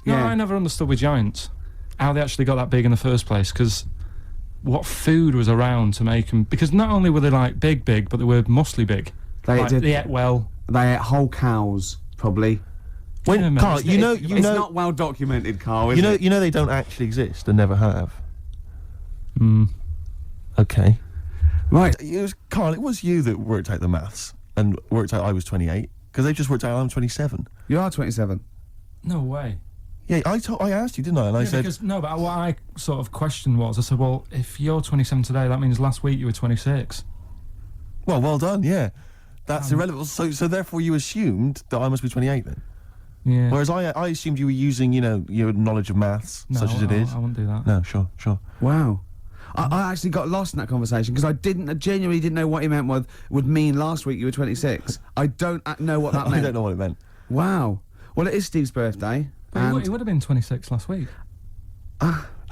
No, Yeah. I never understood with giants how they actually got that big in the first place, because what food was around to make them... Because not only were they, like, big, but they were muscly big. They did. They ate well. They ate whole cows, probably. When, Carl, It's not well documented, Carl, is it? you know they don't actually exist and never have. Hmm. Okay. Right. Carl, it was you that worked out the maths and worked out I was 28, because they just worked out I'm 27. You are 27. No way. Yeah, I asked you, didn't I? And I said... But what I sort of questioned was, I said, well, if you're 27 today, that means last week you were 26. Well done, yeah. That's irrelevant. So therefore you assumed that I must be 28 then? Yeah. Whereas I assumed you were using, your knowledge of maths, such as it is. I wouldn't do that. No, sure. Wow. I actually got lost in that conversation because I genuinely didn't know what he meant would mean last week you were 26. I don't know what that meant. I don't know what it meant. Wow. Well, it is Steve's birthday. But he would have been 26 last week.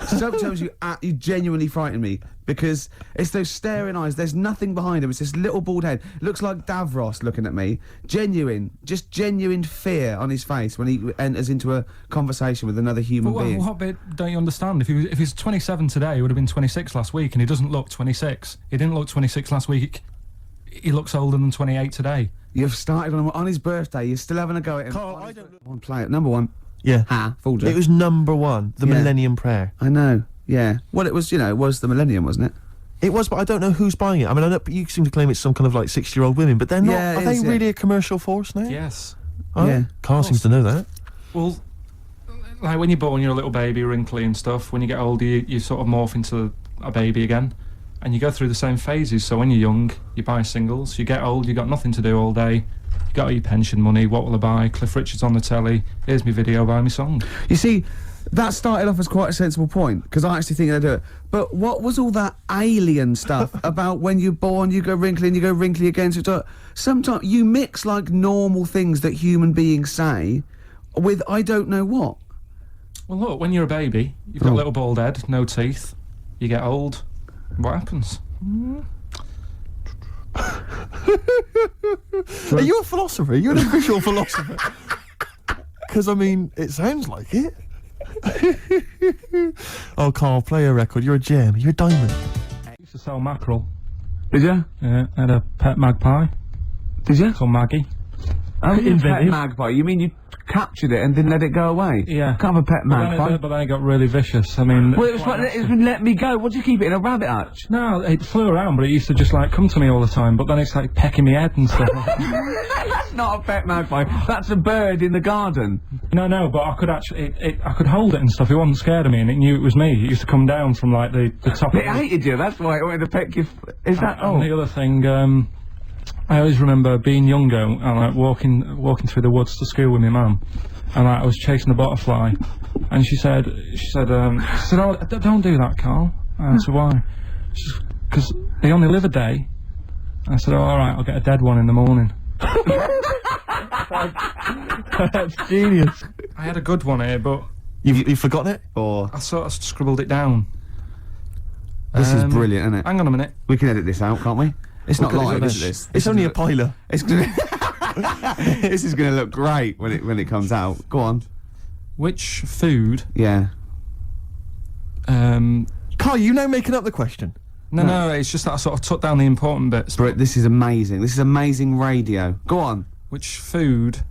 Sometimes you genuinely frighten me because it's those staring eyes. There's nothing behind him. It's this little bald head. Looks like Davros looking at me. Genuine fear on his face when he enters into a conversation with another human being. What bit don't you understand? If he's 27 today, he would have been 26 last week, and he doesn't look 26. He didn't look 26 last week. He looks older than 28 today. You've started on his birthday. You're still having a go at him. Carl, I don't... One play it. Number one. Yeah. Fooled you. It was number one, the Millennium Prayer. I know, yeah. Well, it was, it was the Millennium, wasn't it? It was, but I don't know who's buying it. I mean, I know you seem to claim it's some kind of like 60-year-old women, but they're not. Yeah, are they really a commercial force now? Yes. Oh, Yeah. Karl seems to know that. Well, like when you're born, you're a little baby, wrinkly and stuff. When you get older, you sort of morph into a baby again. And you go through the same phases. So when you're young, you buy singles. You get old, you got nothing to do all day. You got all your pension money. What will I buy? Cliff Richard's on the telly. Here's my video, buy me song. You see, that started off as quite a sensible point, because I actually think they do it. But what was all that alien stuff about when you're born, you go wrinkly and you go wrinkly again? So sometimes you mix, like, normal things that human beings say with I don't know what. Well, look, when you're a baby, you've got a little bald head, no teeth. You get old. What happens? Are you a philosopher? Are you an official philosopher? Because, I mean, it sounds like it. Oh, Karl, play a record. You're a gem. You're a diamond. I used to sell mackerel. Did you? Yeah, I had a pet magpie. Did you? Called Maggie. Oh, you pet Inventive. magpie. You mean you captured it and didn't let it go away? Yeah. Can't have a pet magpie. But then it got really vicious. I mean... Well, it's been let me go. What do you keep it in a rabbit hutch? No, it flew around, but it used to just, like, come to me all the time, but then it's, like, pecking me head and stuff. That's not a pet magpie. That's a bird in the garden. No, but I could actually... I could hold it and stuff. It wasn't scared of me, and it knew it was me. It used to come down from, like, the top It hated you. That's why it wanted to peck you. Is that... And the other thing, I always remember being younger and, like, walking through the woods to school with my mum. And I was chasing a butterfly, and she said, oh, don't do that, Karl. I said, why? She said, because they only live a day. I said, oh, alright, I'll get a dead one in the morning. That's genius. I had a good one here, but... You've forgotten it? Or... I sort of scribbled it down. This is brilliant, isn't it? Hang on a minute. We can edit this out, can't we? It's not live, is this? It's only a piler. It's gonna... This is going to look great when it comes out. Go on. Which food... Yeah. Karl, you now making up the question. No, it's just that I sort of took down the important bits. But this is amazing. This is amazing radio. Go on. Which food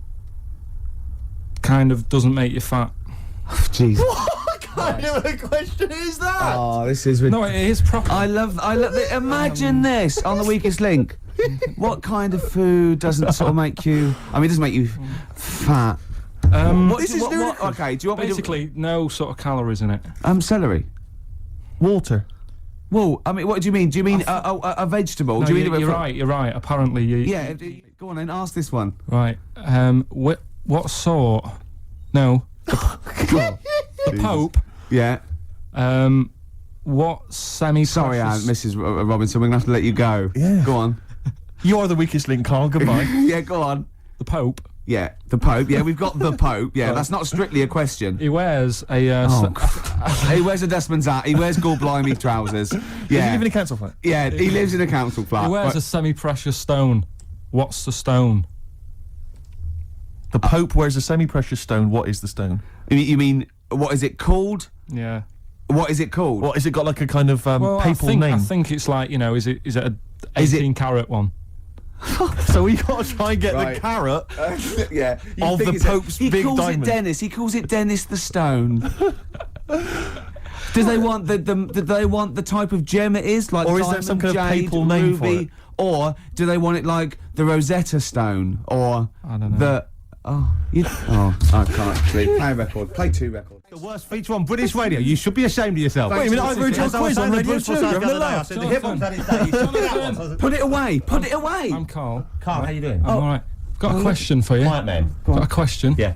kind of doesn't make you fat? Jeez. What kind of a question is that? Oh, this is... No, it is proper. I love imagine this on the Weakest Link. What kind of food doesn't sort of make you... I mean, it doesn't make you fat. This is new. Okay, do you want Basically, no sort of calories in it. Celery. Water. Well, I mean, what do you mean? Do you mean a vegetable? No, do you mean you're right. Apparently, you... Yeah, go on then, ask this one. Right. What sort... No. The Pope. Yeah. What semi-precious... Sorry, Mrs. Robinson, we're going to have to let you go. Yeah. Go on. You are the weakest link, Karl. Goodbye. Yeah, go on. The Pope. Yeah, the Pope. Yeah, we've got the Pope. Yeah, that's not strictly a question. He wears a... He wears a dustman's hat. He wears gall-blimey trousers. Does he Yeah. live in a council flat? Yeah, he lives in a council flat. He wears a semi-precious stone. What's the stone? The Pope wears a semi-precious stone. What is the stone? You mean, what is it called? Yeah. What is it called? What, is it got like a kind of Well, papal I name? think it's like, you know, is it a Is it- 18 carat one? So we got to try and get Right. the carrot. Yeah. Of the Pope's he big calls diamond. it Dennis. He calls it Dennis the Stone. Do they want do they want the type of gem it is, like Or is there diamond, some kind of jade, papal name for ruby, it? or do they want it like the Rosetta Stone, or I don't know. the I can't play a record. Play 2 records. The worst feature on British radio. You should be ashamed of yourself. Wait a minute, I've heard your As I was quiz on saying to Radio Bruce 2. Forsyth You're the having a other day, I laugh. said the hip hop's had its day. You should be that one. Put it away. Put it away. I'm Karl. Carl, how you doing? I'm alright. Got a question for you. Quiet man. Got a question. Yeah.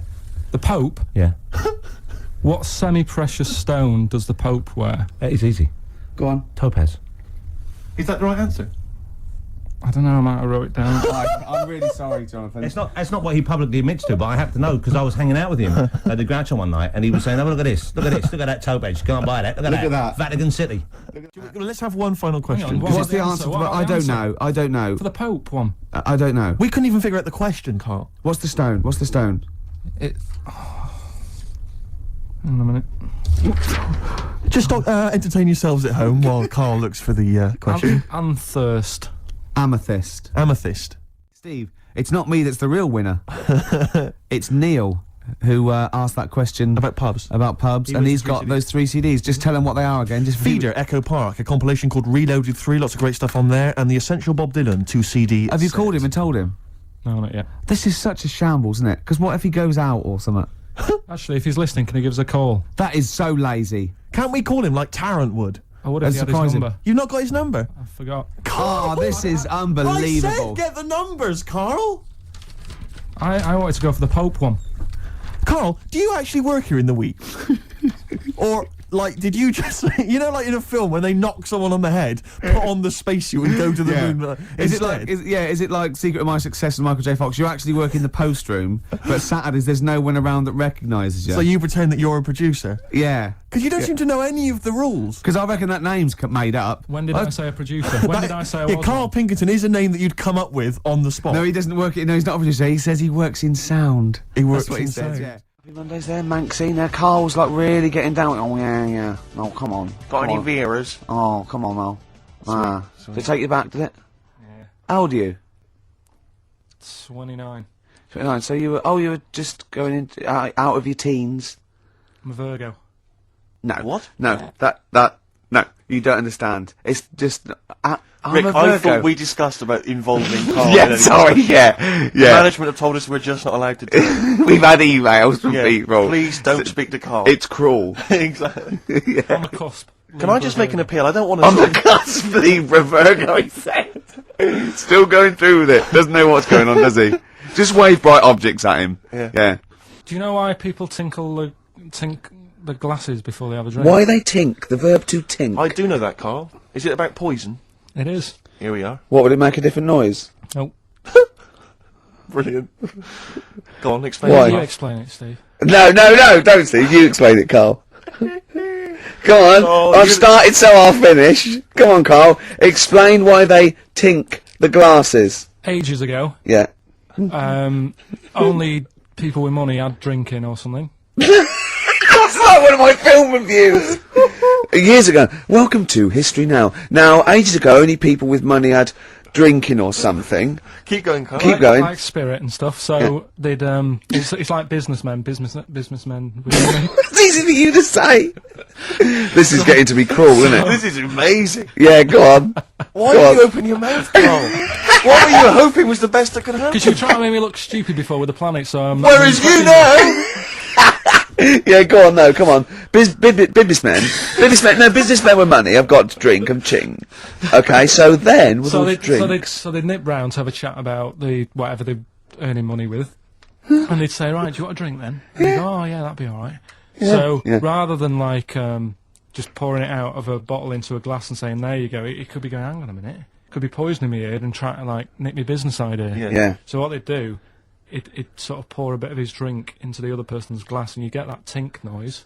The Pope. Yeah. What semi-precious stone does the Pope wear? It's easy. Go on. Topaz. Is that the right answer? I don't know. I might have wrote it down. I'm really sorry, Jonathan. It's not what he publicly admits to, but I have to know because I was hanging out with him at the Groucho one night, and he was saying, "Oh, look at this, look at this, look at that topaz. Go and buy that. Look at that. Vatican City." Let's have one final question. on, because What's the answer? What I about the don't answer? know. I don't know. For the Pope one. I don't know. we couldn't even figure out the question, Carl. What's the stone? What's the stone? It. Hang on a minute. Just entertain yourselves at home while Carl looks for the question. Anthurst. Amethyst. Amethyst. Steve, it's not me that's the real winner. It's Neil who asked that question About pubs. about pubs, He and was he's the got 3 those 3 CDs. Just tell him what they are again. Just Feeder, Echo Park, a compilation called Reloaded 3, lots of great stuff on there, and the Essential Bob Dylan 2 CD. Have you set. called him and told him? No, not yet. This is such a shambles, isn't it? Because what if he goes out or something? Actually, if he's listening, can he give us a call? That is so lazy. Can't we call him like Tarrant would? I would have That's had his surprising. number. You've not got his number? I forgot. Oh, this is unbelievable. I said get the numbers, Carl. I wanted to go for the Pope one. Carl, do you actually work here in the week? Or, like, did you just, you know, like in a film when they knock someone on the head, put on the spacesuit and go to the moon Is instead? is it like Secret of My Success with Michael J. Fox? You actually work in the post room, but Saturdays there's no one around that recognises you. So you pretend that you're a producer? Yeah. Because you don't seem to know any of the rules. Because I reckon that name's made up. When did I say a producer? When did I say I Yeah, was Carl one? Pilkington is a name that you'd come up with on the spot. No, he doesn't work. No, he's not a producer. He says he works in sound. He works That's what in he says. sound. Yeah. Happy Mondays there, Manxie. Now Carl's like really getting down. Oh yeah. Oh come on. Got any Come on. Veras? Oh come on now. Did it take you back? Did it? Yeah. How old are you? 29. 29. So you were just going into out of your teens. I'm a Virgo. No. What? No. No. You don't understand. It's just. I'm Rick, a I Virgo. thought we discussed about involving Carl. in Yeah, any sorry. discussion. Yeah. Management have told us we're just not allowed to do it. We've had emails from Yeah, people. please don't speak to Carl. It's cruel. exactly. On the cusp. Can I just make an appeal? I don't want to. On the cusp, Libra Virgo, he said. Still going through with it. Doesn't know what's going on, does he? Just wave bright objects at him. Yeah. Do you know why people tink the glasses before they have a drink? Why they tink? The verb to tink. I do know that, Carl. Is it about poison? It is. Here we are. What, would it make a different noise? Oh. Brilliant. Go on, explain. Why? it, You Carl. explain it, Steve. No, don't Steve. You explain it, Carl. Go on. Oh, I've you- started, so I'll finish. Come on, Carl. Explain why they tink the glasses. Ages ago, Yeah. only people with money had drinking or something. That's like one of my film reviews. Years ago. Welcome to History Now. Now, ages ago, only people with money had drinking or something. Keep going, Carl. Keep going. Like spirit and stuff. So they'd it's like businessmen businessmen with money. It's easy for you to say. This is getting to be cruel, isn't it? This is amazing. Yeah, go on. Why Go did on. you open your mouth, Carl? What were you hoping was the best that could happen? Because you were trying to make me look stupid before with the planet, so I'm. Whereas you know. Yeah, go on, no, come on. Businessmen with money have got to drink and ching. Okay, so then, with all the drink... So they'd nip round to have a chat about the whatever they're earning money with, and they'd say, "Right, do you want a drink then?" And they'd go, "Oh yeah, that'd be all right." So Yeah. rather than like just pouring it out of a bottle into a glass and saying, "There you go," it could be going, "Hang on a minute," it could be poisoning me head and trying to like nick my business idea. Yeah. Yeah. So what they'd do, it'd sort of pour a bit of his drink into the other person's glass, and you get that tink noise,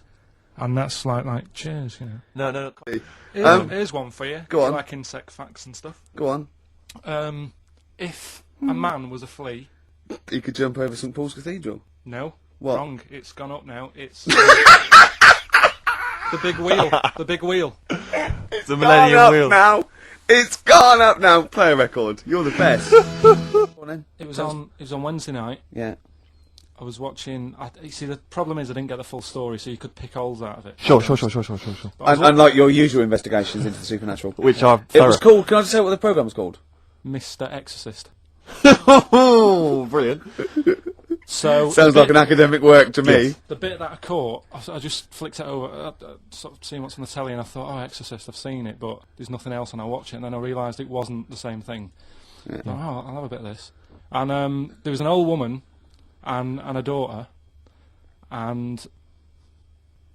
and that's like cheers, you know. No. Here's one for you. Go on. Like insect facts and stuff. Go on. If a man was a flea, You could jump over St Paul's Cathedral. No. What? Wrong. It's gone up now. It's the big wheel. The big wheel. The Millennium Wheel. Now. It's gone up now. Play a record. You're the best. Go on then. It was on Wednesday night. Yeah. I was watching. You see, the problem is I didn't get the full story, so you could pick holes out of it. Sure. Unlike your usual investigations into the supernatural. Which are It was thorough. called. Can I just say what the programme was called? Mr. Exorcist. Oh, brilliant. So Sounds like an academic work to me. the bit that I caught, I just flicked it over, sort of seeing what's on the telly, and I thought, oh, Exorcist, I've seen it, but there's nothing else, and I watch it, and then I realised it wasn't the same thing. I thought, oh, I'll have a bit of this. And there was an old woman and a daughter, and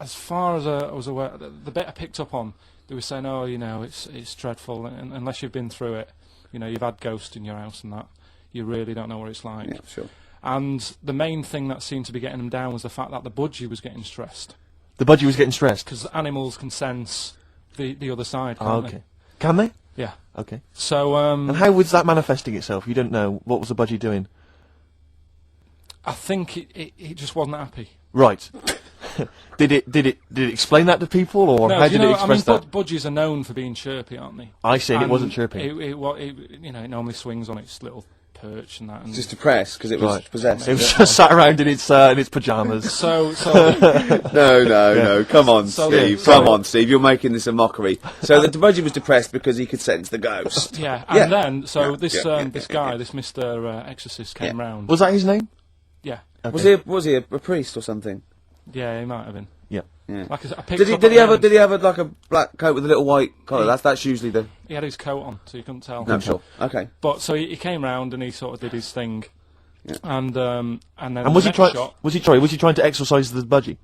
as far as I was aware, the bit I picked up on, they were saying, oh, you know, it's dreadful, and unless you've been through it, you know, you've had ghosts in your house and that, you really don't know what it's like. Yeah, sure. And the main thing that seemed to be getting them down was the fact that the budgie was getting stressed. The budgie was getting stressed. Because animals can sense the other side, Oh, can't okay. Can they? they? Yeah. Okay. So, And how was that manifesting itself? You don't know. What was the budgie doing? I think it just wasn't happy. Right. Did it explain that to people, or No, how do you did know, it express that? budgies are known for being chirpy, aren't they? I see, and it And wasn't chirping. It normally swings on its little perch and that. And Just depressed because it was Right. possessed. It was just sat around in its pyjamas. so No. Come on, So Steve. the- Come on, Steve. You're making this a mockery. So the budgie was depressed because he could sense the ghost. yeah, Yeah. and then Yeah, this yeah, this guy, this Mr. Exorcist, came round. Was that his name? Yeah, Okay. Was he a priest or something? yeah, he might have been. Yeah. Yeah. Like I said, I picked Did he? up Did he on have a? him. Did he have a, like a black coat with a little white collar? That's usually the. He had his coat on, so you couldn't tell. No, sure. Okay. But so he came round and he sort of did his thing, Yeah. and then And was the he trying? next shot, Was he trying to exorcise the budgie?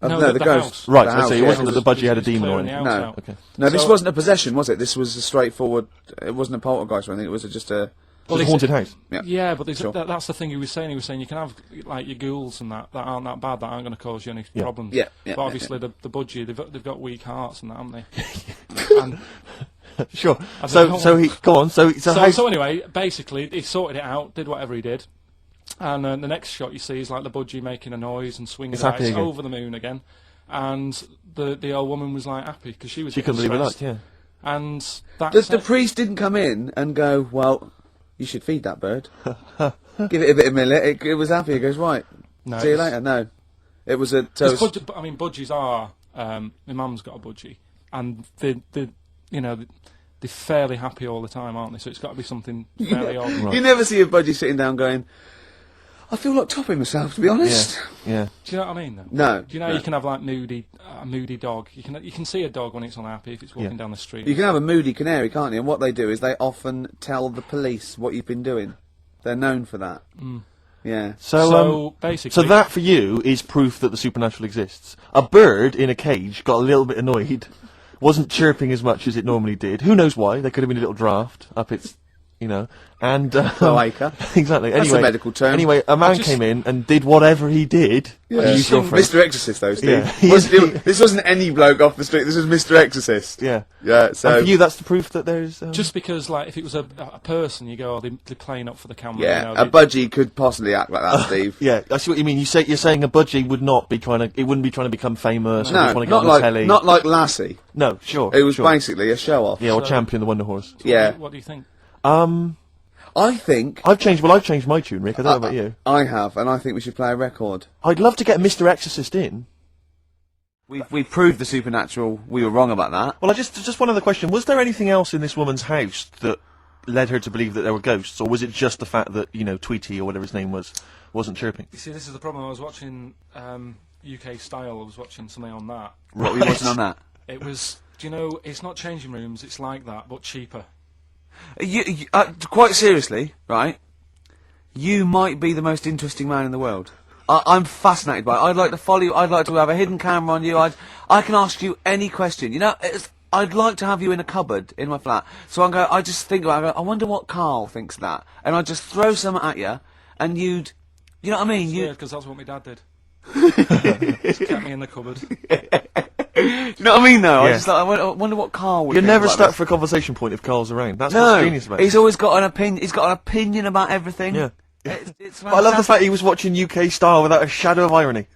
No, the the ghost. house. Right. The I house, see. It yeah. wasn't that the budgie had a was demon or clearing the anything. house No. out. Okay. No, this So- wasn't a possession, was it? This was a straightforward. It wasn't a poltergeist or anything. It was just a. It was a haunted house. Yeah, but Sure. that's the thing he was saying. He was saying you can have like your ghouls and that aren't that bad, that aren't going to cause you any Yeah. problems. Yeah, but obviously the budgie, they've got weak hearts and that, haven't they? and Sure. I So don't so know. he go on. So how, so anyway, basically he sorted it out, did whatever he did, and the next shot you see is like the budgie making a noise and swinging It's his happy eyes again. over the moon again, and the old woman was like happy because she was she getting couldn't believe it. stressed. Yeah. And that's The priest didn't come in and go, well, you should feed that bird. Give it a bit of millet. It was happy. He goes, right. No, See you it's- later. No. It was a. So it was- budgies are. My mum's got a budgie, and they're fairly happy all the time, aren't they? So it's got to be something fairly odd. Right. You never see a budgie sitting down going, I feel like topping myself, to be honest. Yeah. Do you know what I mean? Though? No. Do you know no. you can have like a moody dog? You can see a dog when it's unhappy if it's walking Yeah. down the street. You can have a moody canary, can't you? And what they do is they often tell the police what you've been doing. They're known for that. Yeah. So basically, so that for you is proof that the supernatural exists. A bird in a cage got a little bit annoyed, wasn't chirping as much as it normally did. Who knows why? There could have been a little draft up its, and Cloaca. exactly. That's Anyway, a medical term. Anyway, a man just- came in and did whatever he did. Yeah. Use your phrase. Mr. Exorcist, though, Steve. Yeah. This wasn't any bloke off the street. This was Mr. Exorcist. Yeah. Yeah. So. And for you, that's the proof that there's. just because like if it was a person, you go, oh, they're playing up for the camera. Yeah, you know, a budgie could possibly act like that, Steve. Yeah, I see what you mean. You're saying a budgie would not be trying to. It wouldn't be trying to become famous. or No, trying to get not on the like telly. not like Lassie. No, sure. It was sure. basically a show off. Yeah, or So- Champion the Wonder Horse. Yeah. What do you think? I think I've changed my tune, Rick. I don't know about you. I have, and I think we should play a record. I'd love to get Mr. Exorcist in. We proved the supernatural. We were wrong about that. Well, just one other question. Was there anything else in this woman's house that led her to believe that there were ghosts, or was it just the fact that, Tweety or whatever his name was, wasn't chirping? You see, this is the problem. I was watching UK Style. I was watching something on that. What were you watching on that? It was, it's not changing rooms. It's like that, but cheaper. Quite seriously, right? You might be the most interesting man in the world. I'm fascinated by it. I'd like to follow you. I'd like to have a hidden camera on you. I can ask you any question. I'd like to have you in a cupboard in my flat. So I just think about it. I wonder what Karl thinks of that. And I'd just throw something at you, and you'd, you know what I mean? Yeah, because that's what my dad did. Just kept me in the cupboard. You know what I mean, though? Yeah. I wonder what Karl would You're think never about stuck this. for a conversation point if Carl's around. That's No, what's genius about he's it. always got an opinion. He's got an opinion about everything. Yeah. It's But I love the fact he was watching UK Star without a shadow of irony.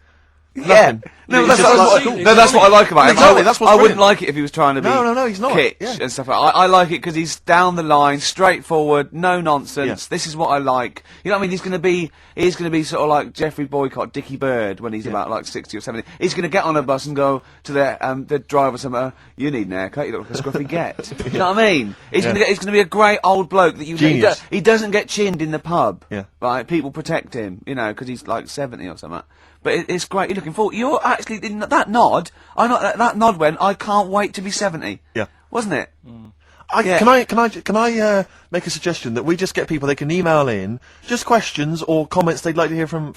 Yeah. Nothing. No, He's that's, just that's, like, no, that's what I like about him. Exactly, that's what's I wouldn't brilliant. like it if he was trying to be No, he's not. kitsch Yeah. and stuff like that. I like it because he's down the line, straightforward, no nonsense. Yeah. This is what I like. You know what I mean? He's going to be sort of like Jeffrey Boycott, Dickie Bird when he's about like 60 or 70. He's going to get on a bus and go to the driver somewhere, you need an haircut, you look like a scruffy get. You know what I mean? He's going to be a great old bloke that Genius. he doesn't get chinned in the pub. Yeah. Right? People protect him, you know, because he's like 70 or something. But it's great. You're looking forward. You're actually in that nod. That nod went. I can't wait to be 70. Yeah. Wasn't it? Can I make a suggestion that we just get people, they can email in just questions or comments they'd like to hear from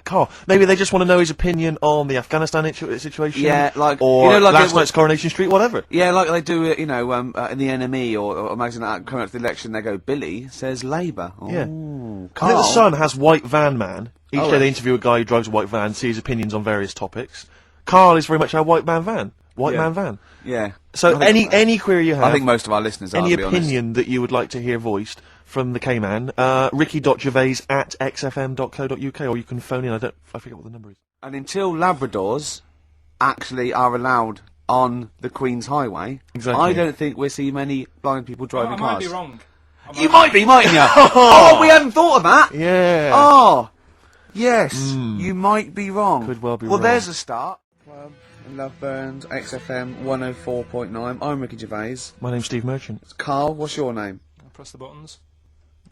Karl. Maybe they just want to know his opinion on the Afghanistan situation. Yeah, like or you know, like last night's Coronation Street, whatever. Yeah, like they do it. You know, in the NME or magazine that coming up to the election, they go, Billy says Labour. Yeah. Ooh, I think the Karl. Sun has White Van Man. Each day right. they interview a guy who drives a white van, see his opinions on various topics. Karl is very much our white man van. White Yeah. man van. Yeah. So I think- any query you have, I think most of our listeners are. any to be honest. opinion that you would like to hear voiced from the K-Man, ricky.gervais@xfm.co.uk, or you can phone in, I forget what the number is. And until Labradors actually are allowed on the Queen's Highway, Exactly. I don't think we'll see many blind people driving I cars. might be wrong. You might be, mightn't you? Oh, we hadn't thought of that. Yeah. Oh, yes, you might be wrong. Could well be Well, wrong. there's a start. Club and Love Burns, XFM 104.9. I'm Ricky Gervais. My name's Steve Merchant. Carl, what's your name? I'll press the buttons.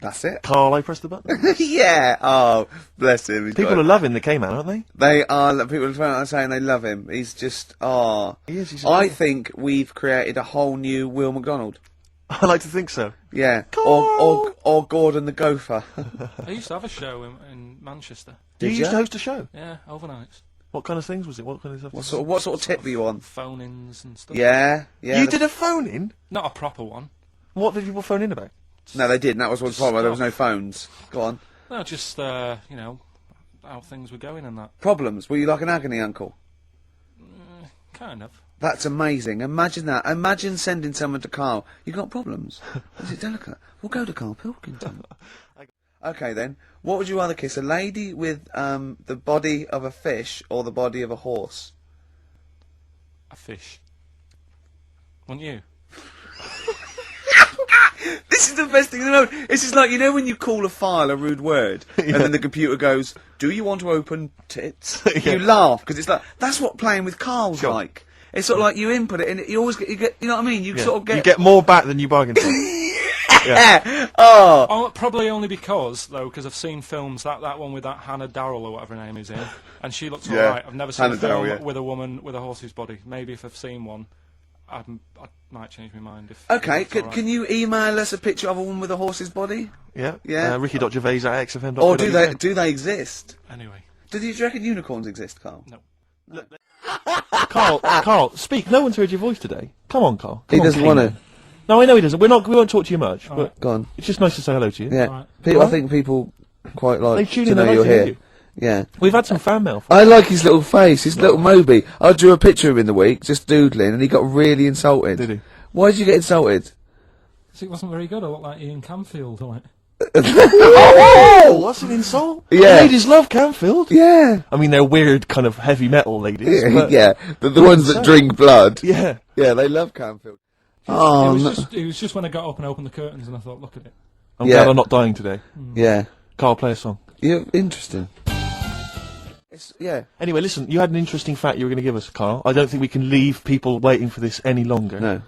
That's it. Karl, I press the button. Yeah. Oh, bless him. He's got People it. are loving the K-Man, aren't they? They are. People are saying they love him. He's just. Oh. He is, he's I amazing. think we've created a whole new Will McDonald. I like to think so. Yeah. Carl! Or Gordon the Gopher. I used to have a show in Manchester. You Did used ya? to host a show. Yeah, overnights. What kind of things was it? What kind of stuff? What sort of tip were you on? Phone-ins and stuff. Yeah. Yeah. You did a phone-in? Not a proper one. What did people phone in about? No, they didn't. That was one problem. There was no phones. Go on. No, just, you know, how things were going and that. Problems. Were you like an agony uncle? Kind of. That's amazing. Imagine that. Imagine sending someone to Karl. You got problems? Is it delicate? We'll go to Karl Pilkington. Okay then. What would you rather kiss? A lady with the body of a fish or the body of a horse? A fish. Wouldn't you? This is the best thing in the world. It's just like, you know when you call a file a rude word, and then the computer goes, do you want to open tits? You laugh, because it's like, that's what playing with Karl's like. It's sort of like you input it, and you always get, you know what I mean? You sort of get... You get more back than you bargained for. Yeah. Oh. Oh, probably only because, though, because I've seen films, that one with that Hannah Darrell or whatever her name is in, and she looks Yeah. alright. I've never seen Hannah a film Darrell, yeah. with a woman with a horse's body. Maybe if I've seen one, I might change my mind. If Okay, if it's alright. can you email us a picture of a woman with a horse's body? Yeah. Yeah. Ricky.gervais@xfm.co.uk. Or do they exist? Anyway, Do you reckon unicorns exist, Karl? no. Karl, speak. No one's heard your voice today. Come on, Karl. He doesn't want to. No, I know he doesn't. We won't talk to you much, but Go on. it's just nice to say hello to you. Yeah. Alright. People, I think people quite like They tune to in, know they like you're to hear here. you. Yeah. We've had some fan mail. I like his little face, his little Moby. I drew a picture of him in the week, just doodling, and he got really insulted. Did he? Why did you get insulted? So it wasn't very good. I looked like Ian Camfield, like. Oh, that's an insult. Yeah. Ladies love Canfield. Yeah. I mean, they're weird, kind of heavy metal ladies. but Yeah. The ones that drink blood. Yeah. Yeah, they love Canfield. It Oh, was no. just when I got up and opened the curtains, and I thought, look at it. I'm Yeah. glad I'm not dying today. Yeah. Karl, play a song. You're interesting. Yeah. Anyway, listen, you had an interesting fact you were going to give us, Karl. I don't think we can leave people waiting for this any longer. No.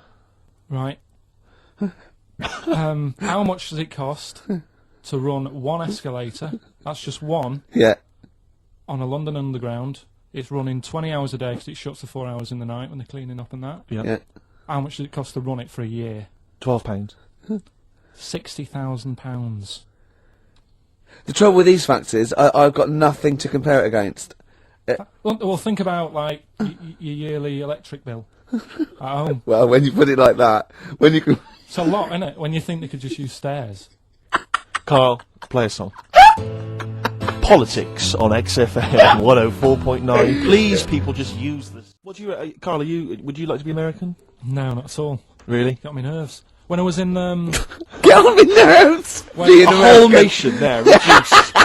Right. How much does it cost to run one escalator? That's just one Yeah. on a London Underground. It's running 20 hours a day because it shuts for 4 hours in the night when they're cleaning up and that. Yeah. Yeah. How much does it cost to run it for a year? £12. £60,000. The trouble with these facts is, I've got nothing to compare it against. Well, think about like your yearly electric bill at home. Well, when you put it like that, when you can... It's a lot, isn't it? When you think they could just use stairs. Karl, play a song. Politics on XFM 104.9. Please, people, just use this. What do you, Karl? Would you like to be American? No, not at all. Really? Got me nerves. When I was in Get on my nerves. Being A whole American. nation there reduced.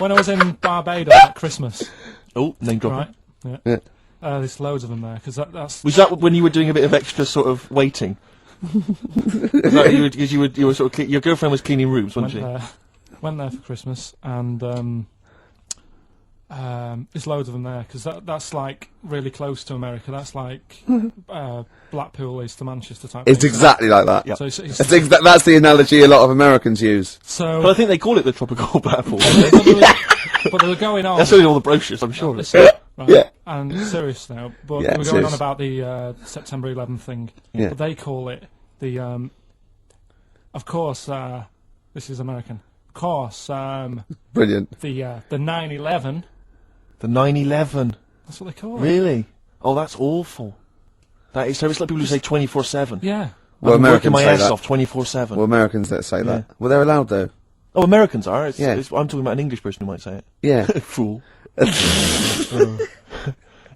when I was in Barbados at Christmas, Oh, name dropping. right? Yeah. There's loads of them there because that's Was that when you were doing a bit of extra sort of waiting? Is that you were sort of your girlfriend was cleaning rooms, wasn't went she? there. Went there for Christmas, and there's loads of them there because that's like really close to America. That's like Blackpool is to Manchester type. It's thing. exactly like that. Yep. So it's That's the analogy a lot of Americans use. so. But I think they call it the tropical Blackpool. But they were going on. That's only all the brochures, I'm sure. Listen, right, Yeah. And serious now, but Yeah, we're going on serious. about the September 11th thing. Yeah. But they call it the. Of course, this is American. Of course, Brilliant. the 9/11. The 9/11. That's what they call it. Really? Oh, that's awful. That is so. It's like people who say 24/7. Yeah. Well, I'm working Americans my say ass that. off 24/7. Well, Americans that say that. Yeah. Well, they're allowed though. Oh, Americans are. Yeah. I'm talking about an English person who might say it. Yeah. Fool.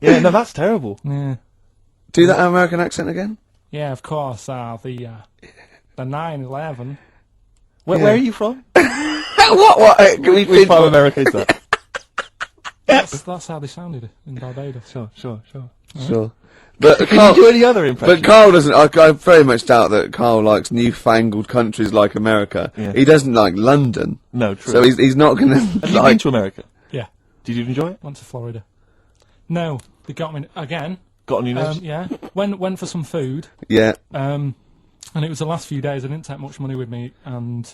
Yeah, no, that's terrible. Yeah. Do that American accent again. Yeah. Of course, the 9/11. Where are you from? What? Can we Which part of America is that? That's how they sounded in Barbados. Sure. Sure. But Can you Carl, do any other impression? but Carl doesn't. I very much doubt that Carl likes newfangled countries like America. Yeah. He doesn't like London. No, true. So he's not going to Have you been like. to America? Yeah. Did you enjoy it? Went to Florida. No, they got me again. Got on your nose? Yeah. Went for some food. Yeah. And it was the last few days. I didn't take much money with me, and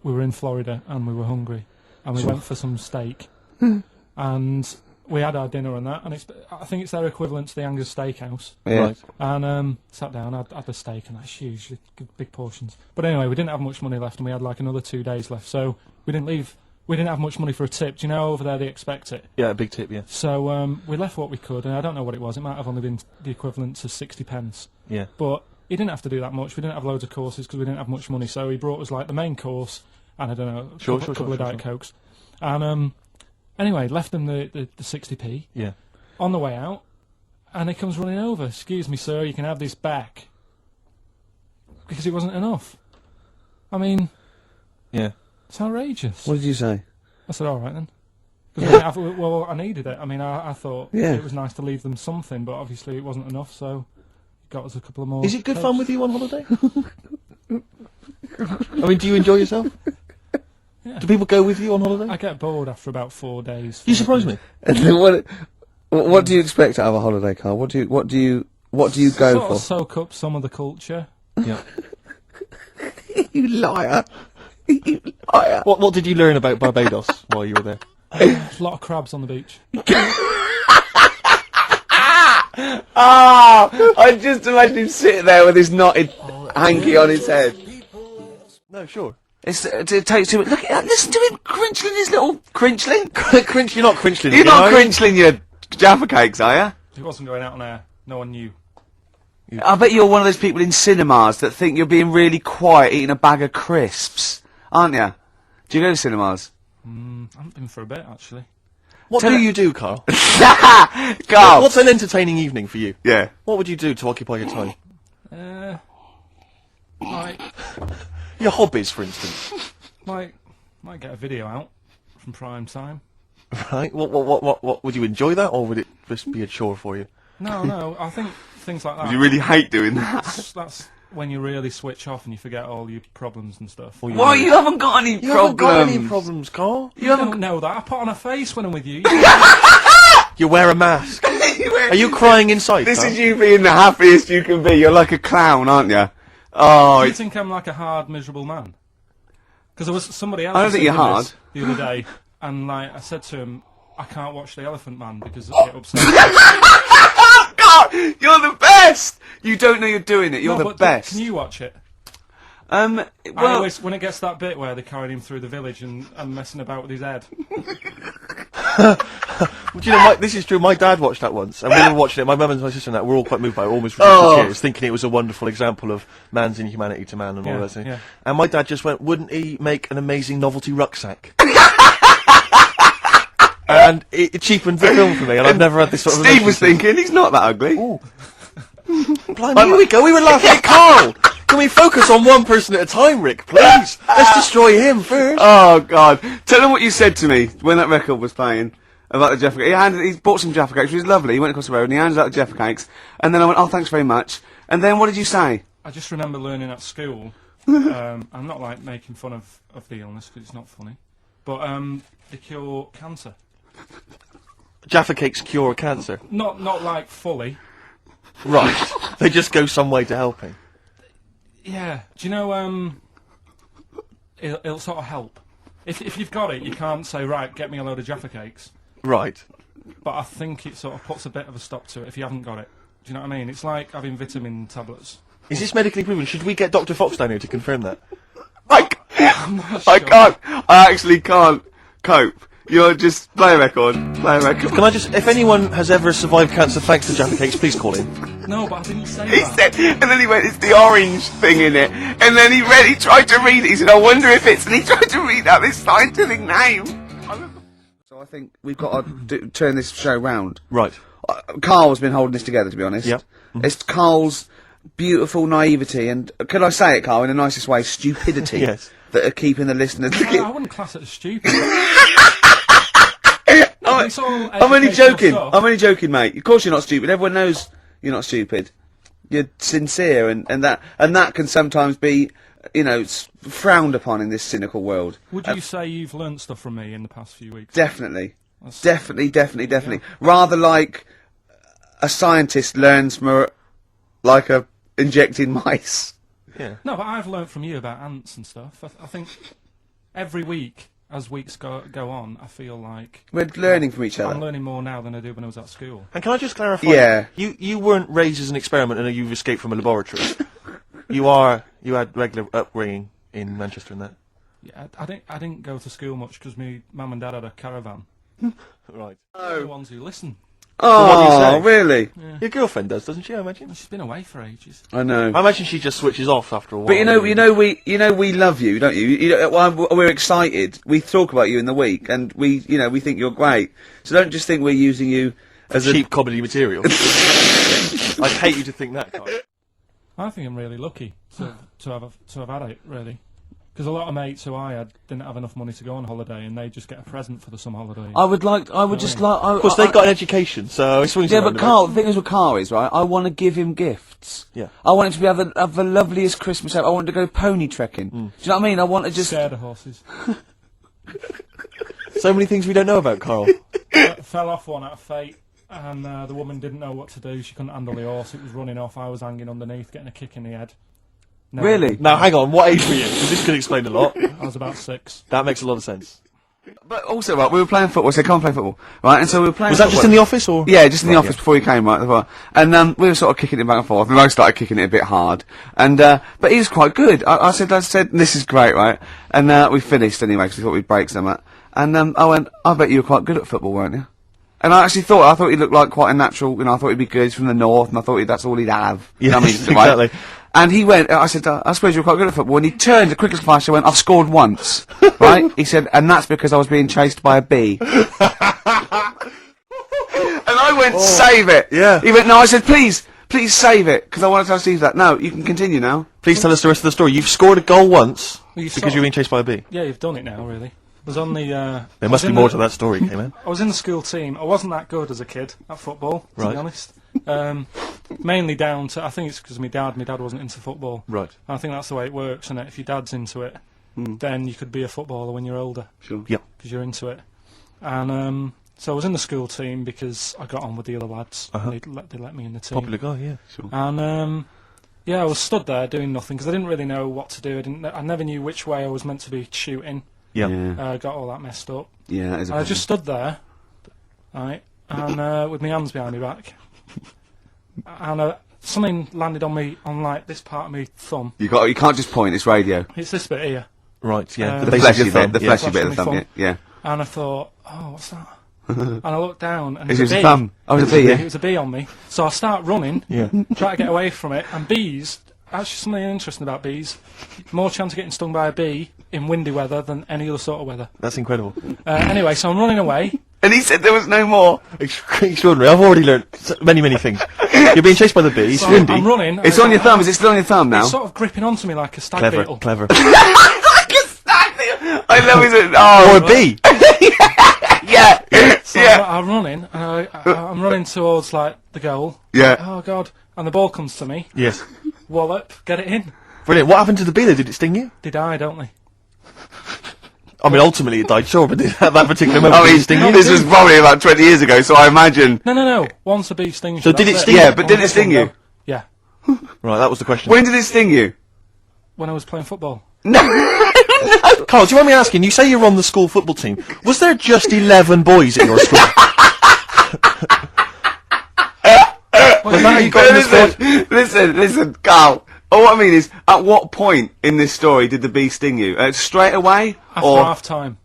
we were in Florida, and we were hungry, and we went for some steak, and we had our dinner and that, and I think it's their equivalent to the Angus Steakhouse. Yeah. Right. And sat down, had the steak, and that's huge, big portions. But anyway, we didn't have much money left, and we had like another 2 days left, so we didn't leave. We didn't have much money for a tip. Do you know over there they expect it? Yeah, a big tip, yeah. So we left what we could, and I don't know what it was. It might have only been the equivalent to 60 pence. Yeah. But he didn't have to do that much. We didn't have loads of courses because we didn't have much money. So he brought us like the main course and I don't know, a couple of Diet Cokes. And anyway, left them the 60p Yeah. on the way out, and he comes running over. Excuse me, sir, you can have this back because it wasn't enough. I mean, Yeah. it's outrageous. What did you say? I said, all right then. 'Cause well, I needed it. I mean, I thought Yeah. it was nice to leave them something, but obviously it wasn't enough, so got us a couple of more. Is it good Cokes. fun with you on holiday? I mean, do you enjoy yourself? Yeah. Do people go with you on holiday? I get bored after about 4 days. You surprise me. And then what do you expect out of a holiday, Carl? What do you go Sort for? of soak up some of the culture. Yeah. You liar! You liar! What did you learn about Barbados while you were there? A lot of crabs on the beach. I just imagine him sitting there with his knotted hanky on his head. No, sure. It takes too much. Look at listen to him crinchling his little crinchling. Crinch, you're not crinchling. You're not crinchling your Jaffa cakes, are you? It wasn't going out on air. No one knew. I bet you're one of those people in cinemas that think you're being really quiet eating a bag of crisps, aren't you? Do you go to cinemas? I haven't been for a bit, actually. What do you do, Carl? Carl! What's an entertaining evening for you? Yeah. What would you do to occupy your time? Might Your hobbies, for instance. might get a video out from prime time. Right? What would you enjoy that, or would it just be a chore for you? No, I think things like that. You really hate doing that. That's when you really switch off and you forget all your problems and stuff. Why, you haven't got any You problems? haven't got any problems, Carl. You don't know that. I put on a face when I'm with you. You wear a mask. Are you crying inside, This Carl? is you being the happiest you can be. You're like a clown, aren't you? Oh, You think I'm like a hard, miserable man? Because there was somebody else. I don't think you're singing hard. this the other day, and like I said to him, I can't watch The Elephant Man because it upsets me. God, you're the best. You don't know you're doing it. You're No, the but best. Can you watch it? Well, I always, when it gets to that bit where they're carrying him through the village and messing about with his head. Do you know, this is true. My dad watched that once, and we were watching it. My mum and my sister and that were all quite moved by it, almost reduced to tears, thinking it was a wonderful example of man's inhumanity to man and all that. Yeah. And my dad just went, "Wouldn't he make an amazing novelty rucksack?" And it cheapened the film for me, and I've never had this sort of. Steve was relationship. thinking he's not that ugly. Blimey, here we go. We were laughing at Karl. Can we focus on one person at a time, Rick, please? Let's destroy him first. Oh God! Tell them what you said to me when that record was playing about the Jaffa Cakes. He bought some Jaffa Cakes, which was lovely. He went across the road and he handed out the Jaffa Cakes, and then I went, "Oh, thanks very much." And then what did you say? I just remember learning at school. I'm not like making fun of the illness because it's not funny, but they cure cancer. Jaffa Cakes cure cancer. Not like fully. Right. They just go some way to helping. Yeah. Do you know? It'll sort of help. If you've got it, you can't say, right, get me a load of Jaffa Cakes. Right. But I think it sort of puts a bit of a stop to it if you haven't got it. Do you know what I mean? It's like having vitamin tablets. Is this medically proven? Should we get Dr. Fox down here to confirm that? I can't. I actually can't cope. You're just play a record. Play a record. Can I just, if anyone has ever survived cancer thanks to Jaffa Cakes, please call in. No, but I didn't say He that. said, and then he went, "It's the orange thing in it." And then he tried to read it. He said, "I wonder if it's," and he tried to read out this scientific name. So I think we've got to turn this show round. Right. Karl's been holding this together, to be honest. Yep. It's Karl's beautiful naivety and, could I say it, Karl, in the nicest way, stupidity. Yes. That are keeping the listeners. I wouldn't class it as stupid. It's all I'm only educational joking. stuff. I'm only joking, mate. Of course you're not stupid. Everyone knows you're not stupid. You're sincere, and that can sometimes be, frowned upon in this cynical world. Would you say you've learnt stuff from me in the past few weeks? Definitely. That's- Definitely. Rather like a scientist learns from injecting mice. Yeah. No, but I've learnt from you about ants and stuff. I think every week, as weeks go on, I feel like We're learning from each I'm other. learning more now than I did when I was at school. And can I just clarify? Yeah. You weren't raised as an experiment and you've escaped from a laboratory. You had regular upbringing in Manchester and that. Yeah, I didn't go to school much because my mum and dad had a caravan. Right. They're the ones who listen. what do you Oh, say? really? Your girlfriend does, doesn't she, I imagine? She's been away for ages. I know. I imagine she just switches off after a while. But we love you, don't you? We're excited. We talk about you in the week, and we think you're great. So don't just think we're using you as cheap comedy material. I'd hate you to think that, Karl. I think I'm really lucky to have had it, really. Because a lot of mates who I had didn't have enough money to go on holiday, and they just get a present for the summer holiday. Of course, they've got an education, so it swings Yeah, around but a Karl, the thing is with Karl is, right, I want to give him gifts. Yeah. I want him to have the loveliest Christmas ever. I want him to go pony trekking. Do you know what I mean? I want to just... Scared of horses. So many things we don't know about Karl. Fell off one out of fate, and the woman didn't know what to do. She couldn't handle the horse. It was running off. I was hanging underneath, getting a kick in the head. No, Really? Now, hang on, what age were you? Because this could explain a lot. I was about 6. That makes a lot of sense. But also, right, we were playing football, so I can't play football, right? And so we were playing Was that football. just in the office, or...? Yeah, just in the office before he came, right? And we were sort of kicking it back and forth, and I started kicking it a bit hard. And but he was quite good. I said, this is great, right? And we finished anyway, because we thought we'd break some. And I went, I bet you were quite good at football, weren't you? And I actually thought he looked like quite a natural, I thought he'd be good, he's from the north, and I thought that's all he'd have. You know what I mean? Exactly. Right? And he went, I said, I suppose you're quite good at football. And he turned, the quick as flash, I went, I've scored once. Right? He said, and that's because I was being chased by a bee. And I went, save it. Yeah. He went, no, I said, please save it, because I want to tell Steve that. No, you can continue now. Please tell us the rest of the story. You've scored a goal once Well, you because saw- you're being chased by a bee. Yeah, you've done it now, really. I was on the... There must be more to that story, Cayman. I was in the school team. I wasn't that good as a kid at football, to Right. be honest. Mainly down to... I think it's because my dad wasn't into football. Right. And I think that's the way it works, and if your dad's into it, then you could be a footballer when you're older. Sure. Yep. Because you're into it. And so I was in the school team because I got on with the other lads. And they let me in the team. Popular guy, yeah. Sure. And yeah, I was stood there doing nothing because I didn't really know what to do. I never knew which way I was meant to be shooting. Yeah. Yeah. Got all that messed up. Yeah, that is a I problem. just stood there, right, and with my hands behind my back, and something landed on me on like this part of my thumb. You can't just point, it's radio. It's this bit here. Right, yeah. The The base of fleshy your bit, thumb, the yeah. fleshy bit of the Fleshy thumb, thumb. yeah. And I thought, oh, what's that? And I looked down, and It it was was a a bee. thumb. Oh, it was a bee, It yeah. was a bee on me. So I start running, Yeah. try to get away from it, and bees. Actually, something interesting about bees: more chance of getting stung by a bee in windy weather than any other sort of weather. That's incredible. Anyway, so I'm running away, And he said there was no more. Extraordinary. I've already learnt many things. You're being chased by the bee. It's So windy. I'm running. It's on your thumb. Is it still on your thumb now? It's sort of gripping onto me like a stag beetle. Clever. I love it. Oh, Or a bee. yeah. So yeah. I'm running. I'm running towards like the goal. Yeah. Oh God! And the ball comes to me. Yes. Wallop. Get it in. Brilliant. What happened to the bee though? Did it sting you? They die, don't they? I mean, ultimately it died, sure, but at that particular moment, I did mean, it sting you? this was probably about 20 years ago, so I imagine. No. Once a bee stings So you, did that's it sting Yeah, you? but did it sting you? Yeah. Right, that was the question. When did it sting you? When I was playing football. Carl, do you mind me asking, you say you're on the school football team. Was there just 11 boys at your school? Was that how you got in the squad? Listen, Carl. All I mean is, at what point in this story did the bee sting you? Straight away? After or half time.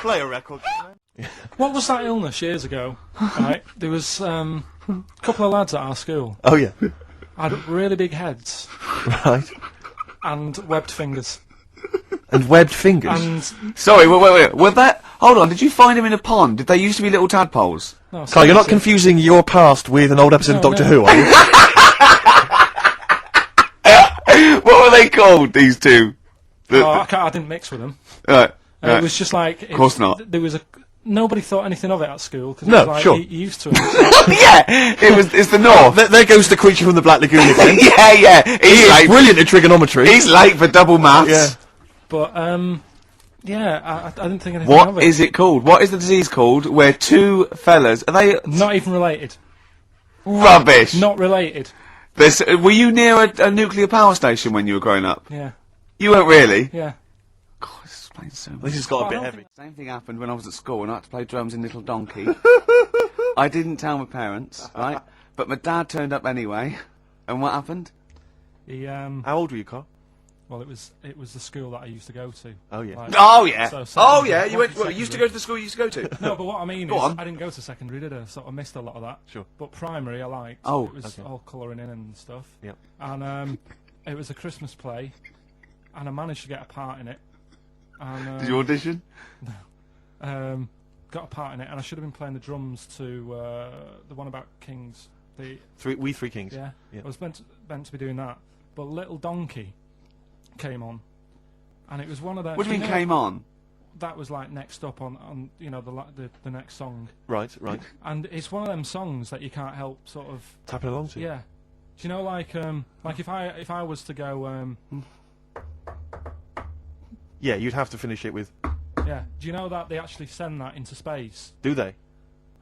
Play a record. What was that illness years ago? Right, there was a couple of lads at our school Oh, yeah. had really big heads Right. and webbed fingers. And webbed fingers. And Sorry, wait. Were that? Hold on. Did you find him in a pond? Did they used to be little tadpoles? no, Carl, you're not seriously. confusing your past with an old episode of No, Doctor no. Who, are you? What were they called? These two? I didn't mix with them. Right. It was just like. Of course not. There was nobody thought anything of it at school because No, like, sure. you used to it. yeah, it's the north. There goes the creature from the Black Lagoon again. yeah. He's He's late. brilliant at trigonometry. He's late for double maths. Yeah. But yeah, I didn't think anything of What it. is it called? What is the disease called where two fellas, are they Not even related. rubbish? Not related. Were you near a nuclear power station when you were growing up? Yeah. You weren't really? Yeah. God, this explains so much. This has got a I bit don't heavy. Same thing happened when I was at school and I had to play drums in Little Donkey. I didn't tell my parents, right? But my dad turned up anyway. And what happened? He How old were you, Carl? well, it was the school that I used to go to. Oh, yeah. Like, Oh yeah. So Oh secondary- yeah. You went. secondary. Well, you used to go to the school you used to go to. No, but what I mean Go is, on. I didn't go to secondary, did I? So I missed a lot of that. Sure. But primary, I liked. Oh, it was okay. all colouring in and stuff. Yep. And it was a Christmas play, and I managed to get a part in it. And Did you audition? got a part in it, and I should have been playing the drums to the one about Kings. We Three Kings. Yeah, Yeah. I was meant to be doing that, but Little Donkey came on, and it was one of those. What do you mean came on? That was like next up on the next song, Right. and it's one of them songs that you can't help sort of. Tapping along to. Yeah, do you know like if I was to go Yeah, you'd have to finish it with. yeah, do you know that they actually send that into space, Do they?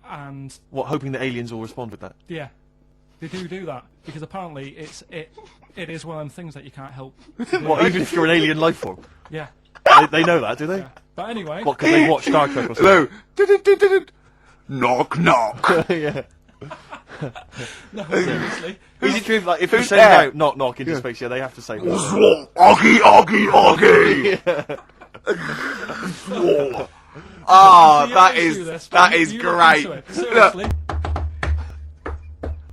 and What, hoping that aliens will respond with that? yeah, they do that because apparently it is one of them things that you can't help. What, even if you're an alien life form? Yeah, They know that, do they? yeah. But anyway, What, because they watch Star Trek or something? Hello. Knock knock. Yeah. no, seriously. Is it true, like, if you who's say there? out, knock knock into space, yeah, they have to say that. Oggy. Oh, You that always do is this, that but is you look great. into it. Look. Seriously.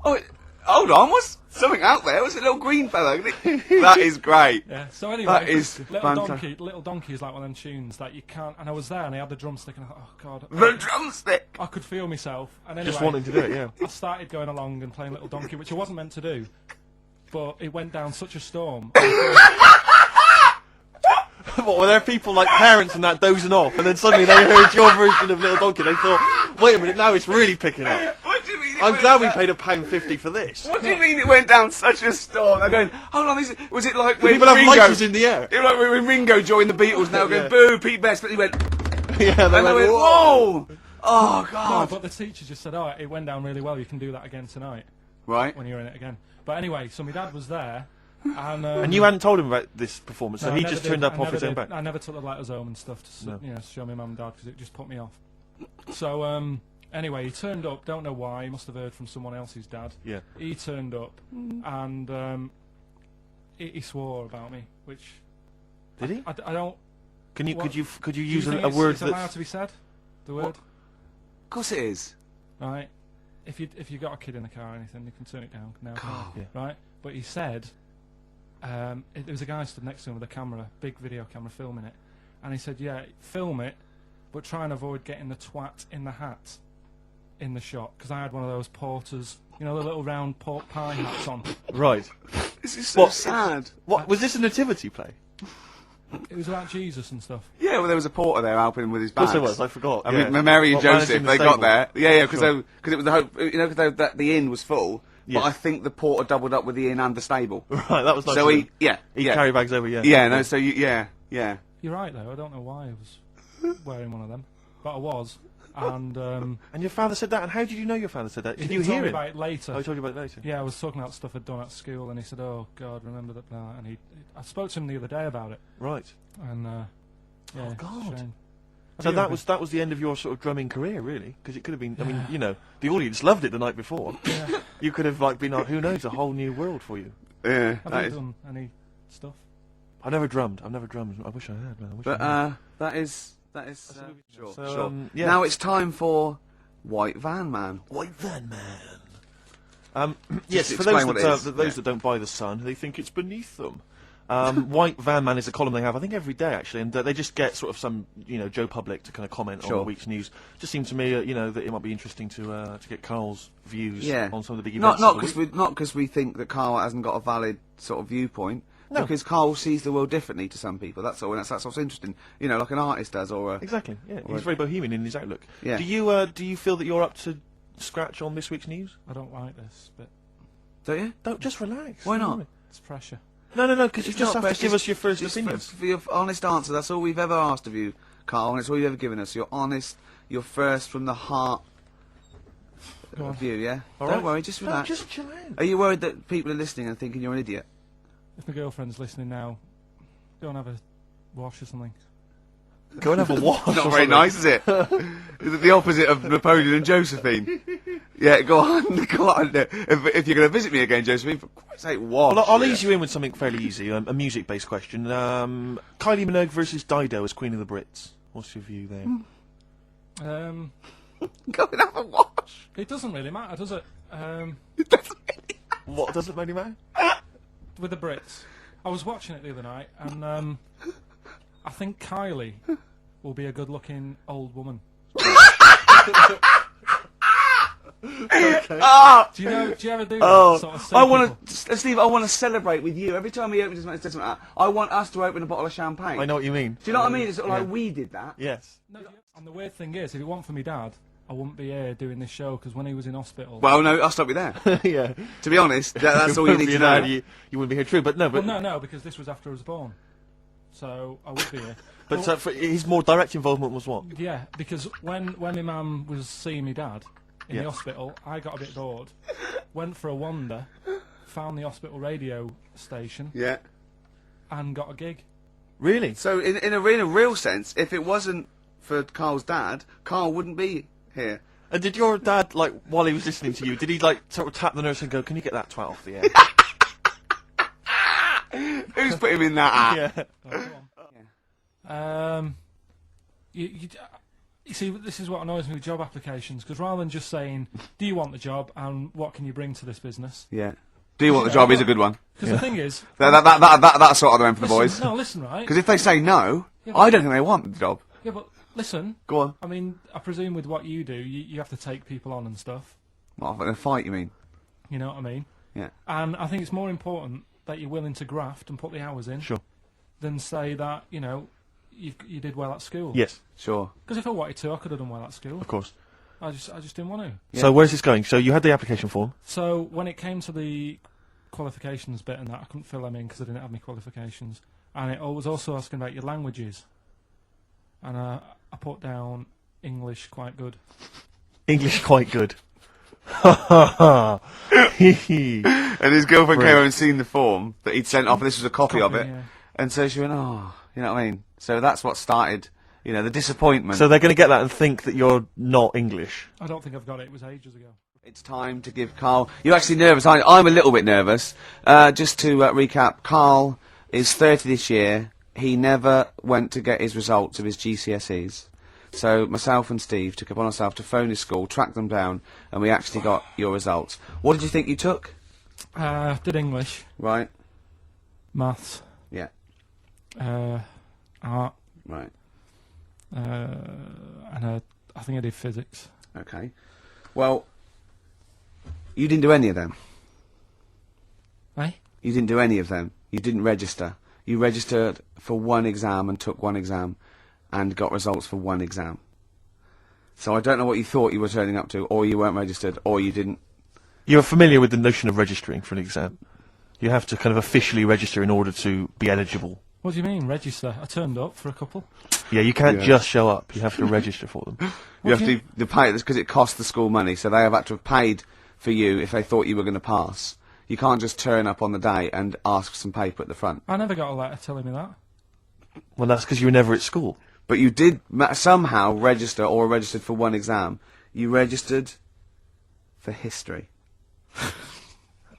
Oh, hold on. What's something out there? What's a little green fella? That is great. Yeah. So anyway, That is Little Donkey is like one of them tunes that you can't. And I was there, and I had the drumstick, and I thought, oh god, The drumstick. I could feel myself. And anyway, Just wanting to do it, yeah. I started going along and playing Little Donkey, which I wasn't meant to do, but it went down such a storm. What, were there people like parents and that dozing off, and then suddenly they heard your version of Little Donkey, they thought, wait a minute, now it's really picking up. What do you mean? I'm glad we paid £1.50 for this. What do you mean it went down such a storm? They're going, hold on, was it like when People have Ringo... lighters in the air. It was like when Ringo joined the Beatles now going, Yeah. boo, Pete Best, but he went, Yeah, and they went, whoa! Oh, No, God. but the teacher just said, oh, it went down really well. You can do that again tonight Right. when you're in it again. But anyway, so my dad was there, and And you hadn't told him about this performance, so no, I he never just did. turned up I off never his own did. back. I never took the letters home and stuff to No. show my mum and dad because it just put me off. So anyway, he turned up. Don't know why. He must have heard from someone else's dad. Yeah. He turned up, and he swore about me, which Did he? I don't. Can you What? could you do use think a it's- word it's allowed that's to be said? The word, Of course it is. right? If you got a kid in the car or anything, you can turn it down now, can't you? Yeah. Right? But he said, there was a guy stood next to him with a camera, big video camera, filming it, and he said, "Yeah, film it, but try and avoid getting the twat in the hat in the shot, because I had one of those porters, you know, the little round pork pie hats on. Right. This is so sad. What was this a nativity play? It was about Jesus and stuff. Yeah, well, there was a porter there helping him with his Of course bags. there was. I forgot. I yeah. mean, Mary and What, managing Joseph, the they stable? got there. Yeah, because Sure. it was the hope, you know, because the inn was full. Yes. But I think the porter doubled up with the inn and the stable. Right, that was nice. So of he, him. yeah, He yeah, carry bags over. Yeah. yeah. No, so yeah. You're right, though. I don't know why I was wearing one of them, but I was. And And your father said that. And how did you know your father said that? Did he you told hear me it? about it later. Oh, he told you about it later. Yeah, I was talking about stuff I'd done at school, and he said, "Oh God, remember that?" And I spoke to him the other day about it, Right. and yeah, it's a God. shame. So Have you that was the end of your sort of drumming career, really, because it could have been. I mean, you know, the audience loved it the night before. Yeah. You could have like been, who knows, a whole new world for you. Yeah. Have that you is- done any stuff? I've never drummed. I wish I had. Man. I wish But I had. that is sure. So, Sure. yeah. Now it's time for White Van Man. White Van Man. Yes, for explain those what it is. that don't buy the Sun, they think it's beneath them. White Van Man is a column they have, I think, every day actually, and they just get sort of some, you know, Joe Public to kind of comment on Sure. the week's news. Just seems to me, you know, that it might be interesting to get Karl's views Yeah. on some of the big Not events. because we think that Karl hasn't got a valid sort of viewpoint. No. Because Karl sees the world differently to some people. That's all. And that's what's interesting. You know, like an artist does, or a. Exactly. Yeah, Or- he's very bohemian in his outlook. Yeah. Do you feel that you're up to scratch on this week's news? I don't like this, but Don't you? Don't just relax. Why not? it's pressure. No, because you It's just not, have but to give it's us your first just opinion. For your honest answer, that's all we've ever asked of you, Karl, and it's all you've ever given us. Your honest, your first from the heart Go on. view, yeah? All Don't right. worry, just No, relax. just chill out. Are you worried that people are listening and thinking you're an idiot? If my girlfriend's listening now, go and have a wash or something. Go and have a wash. Not or very something. nice, is it? Is it the opposite of Napoleon and Josephine? Yeah, go on, go on. If you're going to visit me again, Josephine, for Christ's sake, wash. Well, I'll ease you in with something fairly easy, a music-based question. Kylie Minogue versus Dido as Queen of the Brits. What's your view there? Go and have a wash. It doesn't really matter, does it? What doesn't really matter? With the Brits, I was watching it the other night, and I think Kylie will be a good-looking old woman. Ah! Do you ever do that sort of see I want people? to, Steve. I want to celebrate with you every time he opens his mouth. It doesn't matter. I want us to open a bottle of champagne. I know what you mean. Do you know what I mean? It's sort of like we did that. Yes. No, and the weird thing is, if it weren't for me dad, I wouldn't be here doing this show, because when he was in hospital... Well, no, I'll stop you there. Yeah. To be honest, that's all you need to know. You wouldn't be here, true, but no. But no, because this was after I was born. So I would be here. but his more direct involvement was what? Yeah, because when my mum was seeing me dad in Yeah. the hospital, I got a bit bored, went for a wander, found the hospital radio station, Yeah. and got a gig. Really? So in a real sense, if it wasn't for Karl's dad, Karl wouldn't be here. And did your dad, like, while he was listening to you, did he, like, sort of tap the nurse and go, "Can you get that twat off the air?" Who's put him in that app? Yeah. Oh, go on. You see, this is what annoys me with job applications, because rather than just saying, "Do you want the job, and what can you bring to this business?" Yeah. Do you want the job? Is a good one. Because the thing is, That's sort of the one for the boys. listen, no, listen, right? Because if they say no, Yeah, I don't think they want the job. Yeah, but listen. Go on. I mean, I presume with what you do, you have to take people on and stuff. What, in a fight, you mean? You know what I mean? Yeah. And I think it's more important that you're willing to graft and put the hours in, Sure. than say that you did well at school. Yes, Sure. Because if I wanted to, I could have done well at school. of course. I just didn't want to. Yeah. So where's this going? So you had the application form. So when it came to the qualifications bit and that, I couldn't fill them in because I didn't have any qualifications. And it was also asking about your languages. And I put down English quite good. English quite good. Ha ha ha. And his girlfriend came over and seen the form that he'd sent off, and this was a copy of it. Yeah. And so she went, oh, you know what I mean? So that's what started, the disappointment. So they're going to get that and think that you're not English. I don't think I've got it. It was ages ago. It's time to give Karl... You're actually nervous, aren't you? I'm a little bit nervous. Just to recap, Karl is 30 this year. He never went to get his results of his GCSEs. So myself and Steve took upon ourselves to phone his school, track them down, and we actually got your results. What did you think you took? Did English, Right. maths, Yeah. art, Right. and I think I did physics. Okay. Well, you didn't do any of them. Eh? You didn't do any of them. You didn't register. You registered for one exam and took one exam and got results for one exam. So I don't know what you thought you were turning up to, or you weren't registered, or you didn't. You're familiar with the notion of registering for an exam. You have to kind of officially register in order to be eligible. What do you mean, register? I turned up for a couple. Yeah, you can't Yeah. just show up. You have to register for them. You have to pay this because it costs the school money, so they have had to have paid for you if they thought you were going to pass. You can't just turn up on the day and ask for some paper at the front. I never got a letter telling me that. Well, that's because you were never at school. But you did somehow register or registered for one exam. You registered for history.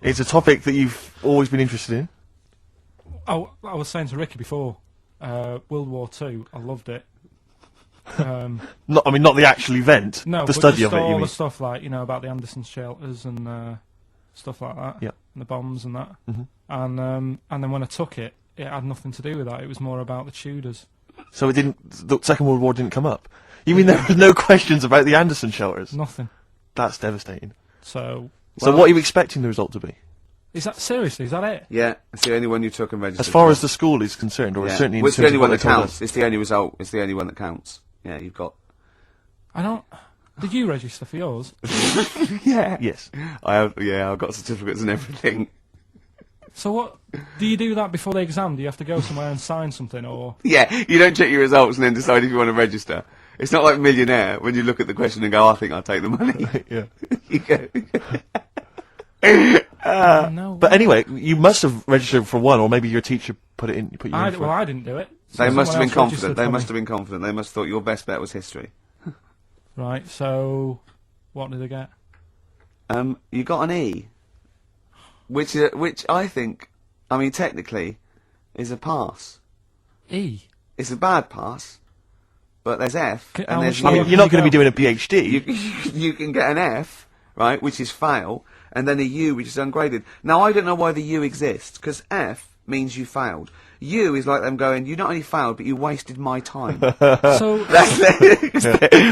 It's a topic that you've always been interested in. Oh, I was saying to Ricky before, World War II, I loved it. Not the actual event. No, the but study just of it. all You the mean? stuff like, about the Anderson shelters and stuff like that. Yeah. And the bombs and that. Mhm. And then when I took it, it had nothing to do with that. It was more about the Tudors. So it didn't. The Second World War didn't come up. You mean there were no questions about the Anderson shelters? Nothing. That's devastating. So, So what are you expecting the result to be? is that seriously? Is that it? Yeah, it's the only one you took and registered. As far for. as the school is concerned, or Yeah. certainly in Well, it's the terms only of one what that they told counts. us. It's the only result. It's the only one that counts. Yeah, you've got. I don't. Did you register for yours? Yeah. Yes. I have. Yeah, I've got certificates and everything. So what? Do you do that before the exam? Do you have to go somewhere and sign something, or? Yeah, you don't check your results and then decide if you want to register. It's not like Millionaire when you look at the question and go, I think I'll take the money. Yeah. You go. No. But anyway, you must have registered for one, or maybe your teacher put it in. Put you in for well, it. I didn't do it. They must have been Someone else confident. registered They for must me. have been confident. They must have thought your best bet was history. Right. So, what did I get? You got an E, which I think, I mean, technically, is a pass. E. It's a bad pass, but there's F, How and there's much I lower mean, you're not can going to you be doing a PhD. you can get an F, right, which is fail, and then a U, which is ungraded. Now, I don't know why the U exists, because F means you failed. U is like them going, you not only failed, but you wasted my time. So,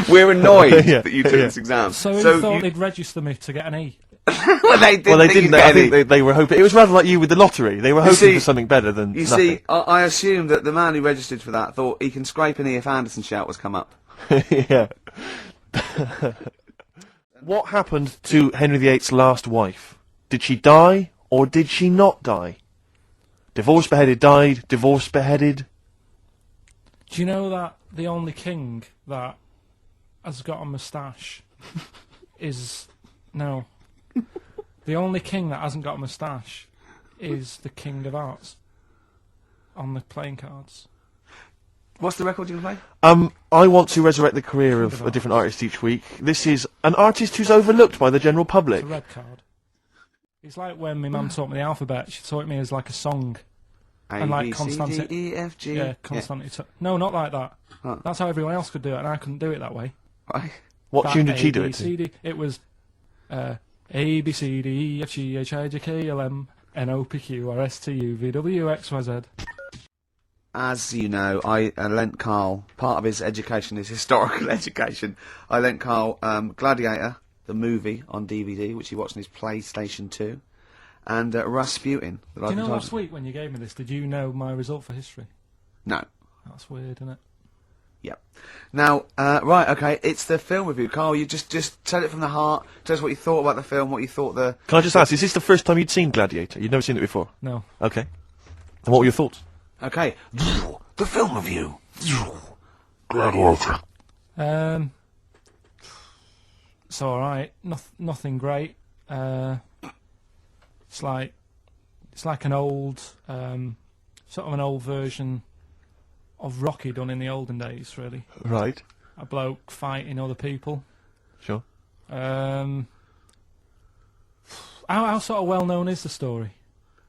We're annoyed Yeah, that you took yeah. this exam. so who thought you, they'd register me to get an E? well, they didn't. Well, they think didn't. you'd I get think any. they were hoping. It was rather like you with the lottery. They were hoping see- for something better than You nothing. see, I assume that the man who registered for that thought he can scrape an E if Anderson shout was come up. Yeah. What happened to Henry VIII's last wife? Did she die, or did she not die? Divorced, beheaded, died, divorced, beheaded. Do you know that the only king that has got a moustache is no? The only king that hasn't got a moustache is the King of Hearts on the playing cards. What's the record you can play? I want to resurrect the career of a different artist each week. This is an artist who's overlooked by the general public. It's a red card. It's like when my mum taught me the alphabet. She taught me as like a song. And like A, B, C, Constanti- D, E, F, G. Yeah, constantly. No, not like that. Huh. That's how everyone else could do it, and I couldn't do it that way. Right. What That tune did she A, do B, it C, to? D. It was A, B, C, D, E, F, G, H, I, J, K, L, M, N, O, P, Q, R, S, T, U, V, W, X, Y, Z. As you know, I lent Karl, part of his education is historical education, I lent Karl Gladiator, the movie, on DVD, which he watched on his PlayStation 2, and Rasputin. That Do I've you know been last told- week when you gave me this, did you know my result for history? No. That's weird, isn't it? Yep. Now, right, okay, it's the film review. Karl, you just tell it from the heart, tell us what you thought about the film, what you thought the... Can I just ask, is this the first time you'd seen Gladiator? You'd never seen it before? No. Okay. And what were your thoughts? Okay. The film review. It's alright. Nothing great. It's like an old, sort of an old version of Rocky done in the olden days, really. Right. A bloke fighting other people. Sure. How sort of well known is the story?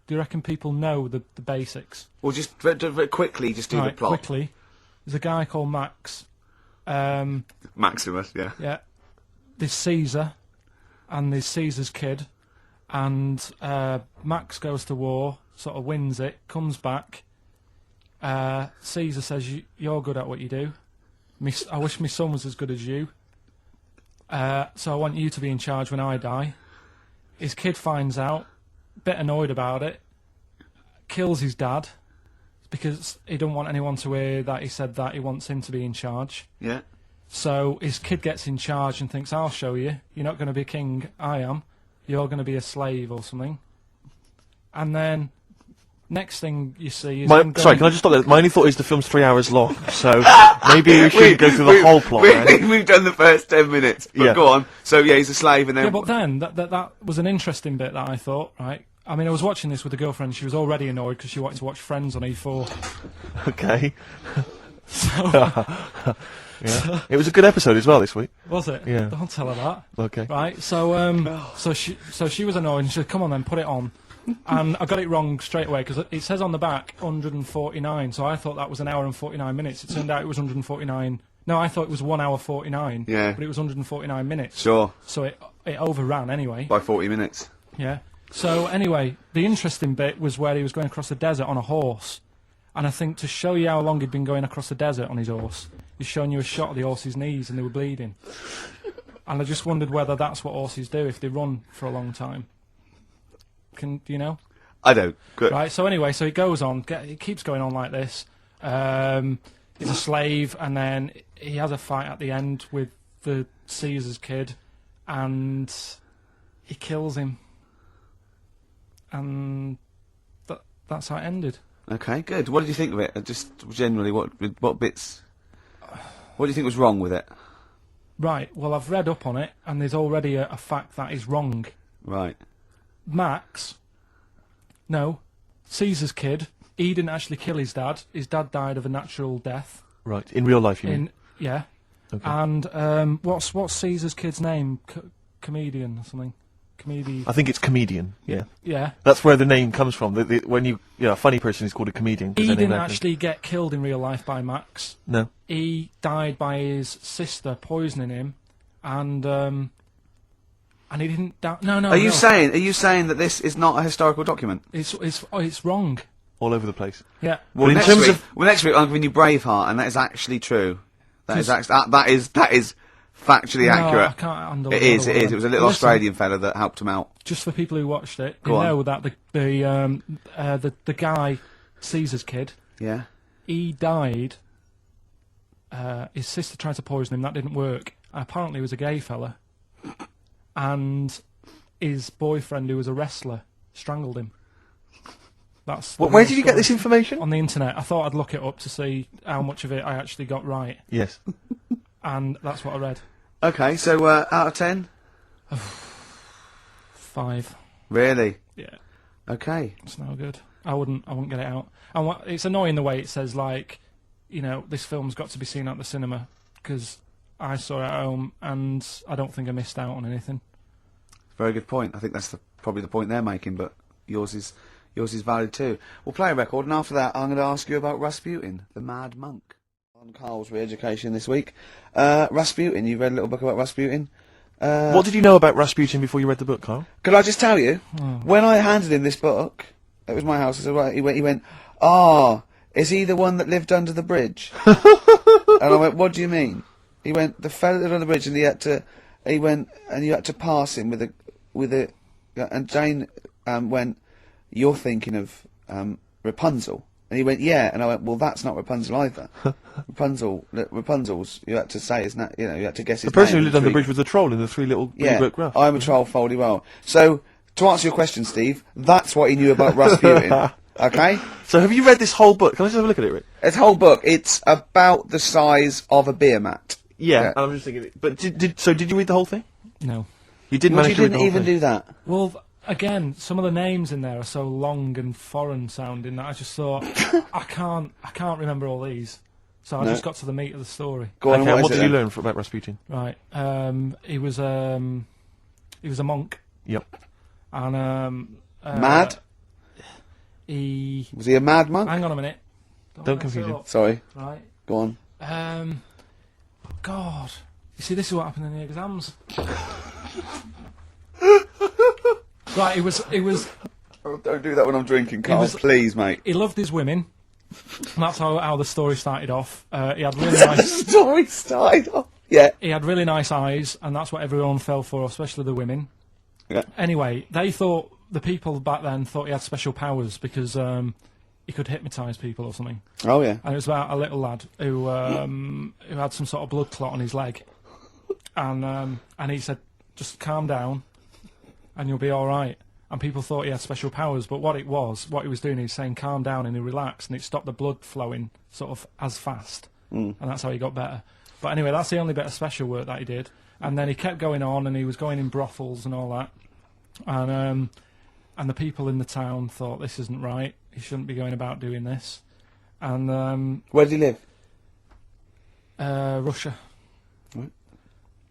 Do you reckon people know the basics? Well, just very quickly, just do the Right, plot. quickly. There's a guy called Max. Maximus, yeah. Yeah. There's Caesar, and there's Caesar's kid, and Max goes to war, sort of wins it, comes back. Caesar says, you're good at what you do. I wish my son was as good as you. So I want you to be in charge when I die. His kid finds out, bit annoyed about it, kills his dad because he don't want anyone to hear that he said that he wants him to be in charge. Yeah. So his kid gets in charge and thinks, I'll show you. You're not going to be king, I am. You're going to be a slave or something. And then, next thing you see is... Sorry, can I just stop there? My only thought is the film's 3 hours long, so maybe we shouldn't go through the whole plot, right? We've done the first 10 minutes, but Yeah. go on. So, yeah, he's a slave, and then... Yeah, but then, that was an interesting bit that I thought, right? I mean, I was watching this with a girlfriend, she was already annoyed because she wanted to watch Friends on E4. Okay. So, Yeah. It was a good episode as well this week. was it? Yeah. Don't tell her that. Okay. Right, so she was annoyed and she said, come on then, put it on. And I got it wrong straight away because it says on the back 149, so I thought that was an hour and 49 minutes. It turned out it was 149. No, I thought it was 1 hour 49. Yeah. But it was 149 minutes. Sure, So it overran anyway. by 40 minutes. Yeah. So anyway, the interesting bit was where he was going across the desert on a horse. And I think to show you how long he'd been going across the desert on his horse, he's showing you a shot of the horse's knees and they were bleeding. And I just wondered whether that's what horses do if they run for a long time. Do you know? I don't. Good. Right, so anyway, so he goes on, it keeps going on like this. He's a slave, and then he has a fight at the end with the Caesar's kid, and he kills him. And that's how it ended. Okay, good. What did you think of it? Just generally, what bits... What do you think was wrong with it? Right, well, I've read up on it, and there's already a fact that is wrong. Right. Caesar's kid, he didn't actually kill his dad. His dad died of a natural death. Right. In real life, you mean? Yeah. Okay. And what's Caesar's kid's name? Comedian or something? I think it's comedian. Yeah. Yeah. That's where the name comes from. When a funny person is called a comedian. 'cause He they're named didn't after- actually get killed in real life by Max. No. He died by his sister poisoning him, and he didn't die. No. Are you saying that this is not a historical document? It's wrong. All over the place. Yeah. Well, in next terms week, of- next week I'm giving you Braveheart, and that is actually true. That is factually No, accurate. I can't handle It is. another It is. one. It was a little Listen, Australian fella that helped him out. Just for people who watched it, Go on. know that the guy, Caesar's kid, Yeah. he died. His sister tried to poison him. That didn't work. Apparently, he was a gay fella, and his boyfriend, who was a wrestler, strangled him. That's the Where real did you get story. this information? On the internet. I thought I'd look it up to see how much of it I actually got right, Yes. and that's what I read. Okay. So out of 10, 5. really? Yeah, Okay. it's no good. I wouldn't get it out. And it's annoying the way it says, like, this film's got to be seen at the cinema, because I saw it at home and I don't think I missed out on anything. Very good point. I think that's probably the point they're making, but yours is valid too. We'll play a record, and after that, I'm going to ask you about Rasputin, the Mad Monk. On Karl's re-education this week, Rasputin. You read a little book about Rasputin. What did you know about Rasputin before you read the book, Karl? Could I just tell you, when I handed him this book, it was my house. I said, right, he went, is he the one that lived under the bridge? And I went, what do you mean? He went, the fella that lived under the bridge, and he went, and you had to pass him with a, and Jane went, you're thinking of Rapunzel. And he went, yeah. And I went, well, that's not Rapunzel either. Rapunzel's, you had to say his name, you had to guess his The person name. who lived on the bridge was the troll in the three little Yeah, brick rough. I'm a troll, foldy well. So, to answer your question, Steve, that's what he knew about Rasputin. Okay? So have you read this whole book? Can I just have a look at it, Rick? This whole book, it's about the size of a beer mat. Yeah. Yeah. I'm just thinking. But did you read the whole thing? No. You didn't Well, manage you to read the didn't whole even thing. do that. Well, again, some of the names in there are so long and foreign sounding that I just thought, I can't remember all these. So I No. just got to the meat of the story. Go on, Okay, and what what is did it you then? learn about Rasputin? Right. He was a monk, Yep. and Mad? he. Was he a mad monk? Hang on a minute. Don't mess confuse it him. up. Sorry, Right. go on. God. You see, this is what happened in the exams. Right. It was. Oh, don't do that when I'm drinking, Carl. was- Please, mate. He loved his women. And that's how the story started off. He had really nice. Story started off. Yeah. He had really nice eyes, and that's what everyone fell for, especially the women. Yeah. Anyway, the people back then thought he had special powers because he could hypnotise people or something. Oh yeah. And it was about a little lad who had some sort of blood clot on his leg, and he said, "Just calm down, and you'll be all right." And people thought he had special powers, but what he was doing, he was saying, "Calm down," and he relaxed, and it stopped the blood flowing sort of as fast, and that's how he got better. But anyway, that's the only bit of special work that he did. And then he kept going on, and he was going in brothels and all that, and the people in the town thought, this isn't right. He shouldn't be going about doing this. And Where did he live? Russia. Right.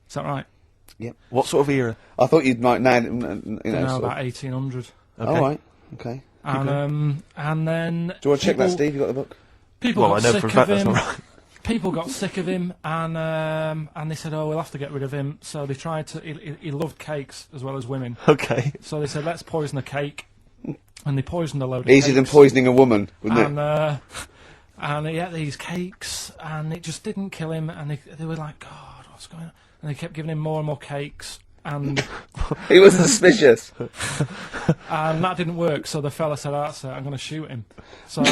Is that right? Yep. What sort of era? I thought you'd like now. You No, know. about 1800. All right. Okay. And then. Do you want to check that, Steve? You got the book? People Well, I got know sick for a of fact that's him. not right. People got sick of him, and they said, "Oh, we'll have to get rid of him." So they tried to. He loved cakes as well as women. Okay. So they said, "Let's poison a cake," and they poisoned a load of Easier than cakes. poisoning a woman, wouldn't it? And he ate these cakes, and it just didn't kill him. And they were like, "God, what's going on?" And they kept giving him more and more cakes, and He was suspicious. and that didn't work. So the fella said, "That's it. I'm going to shoot him." So.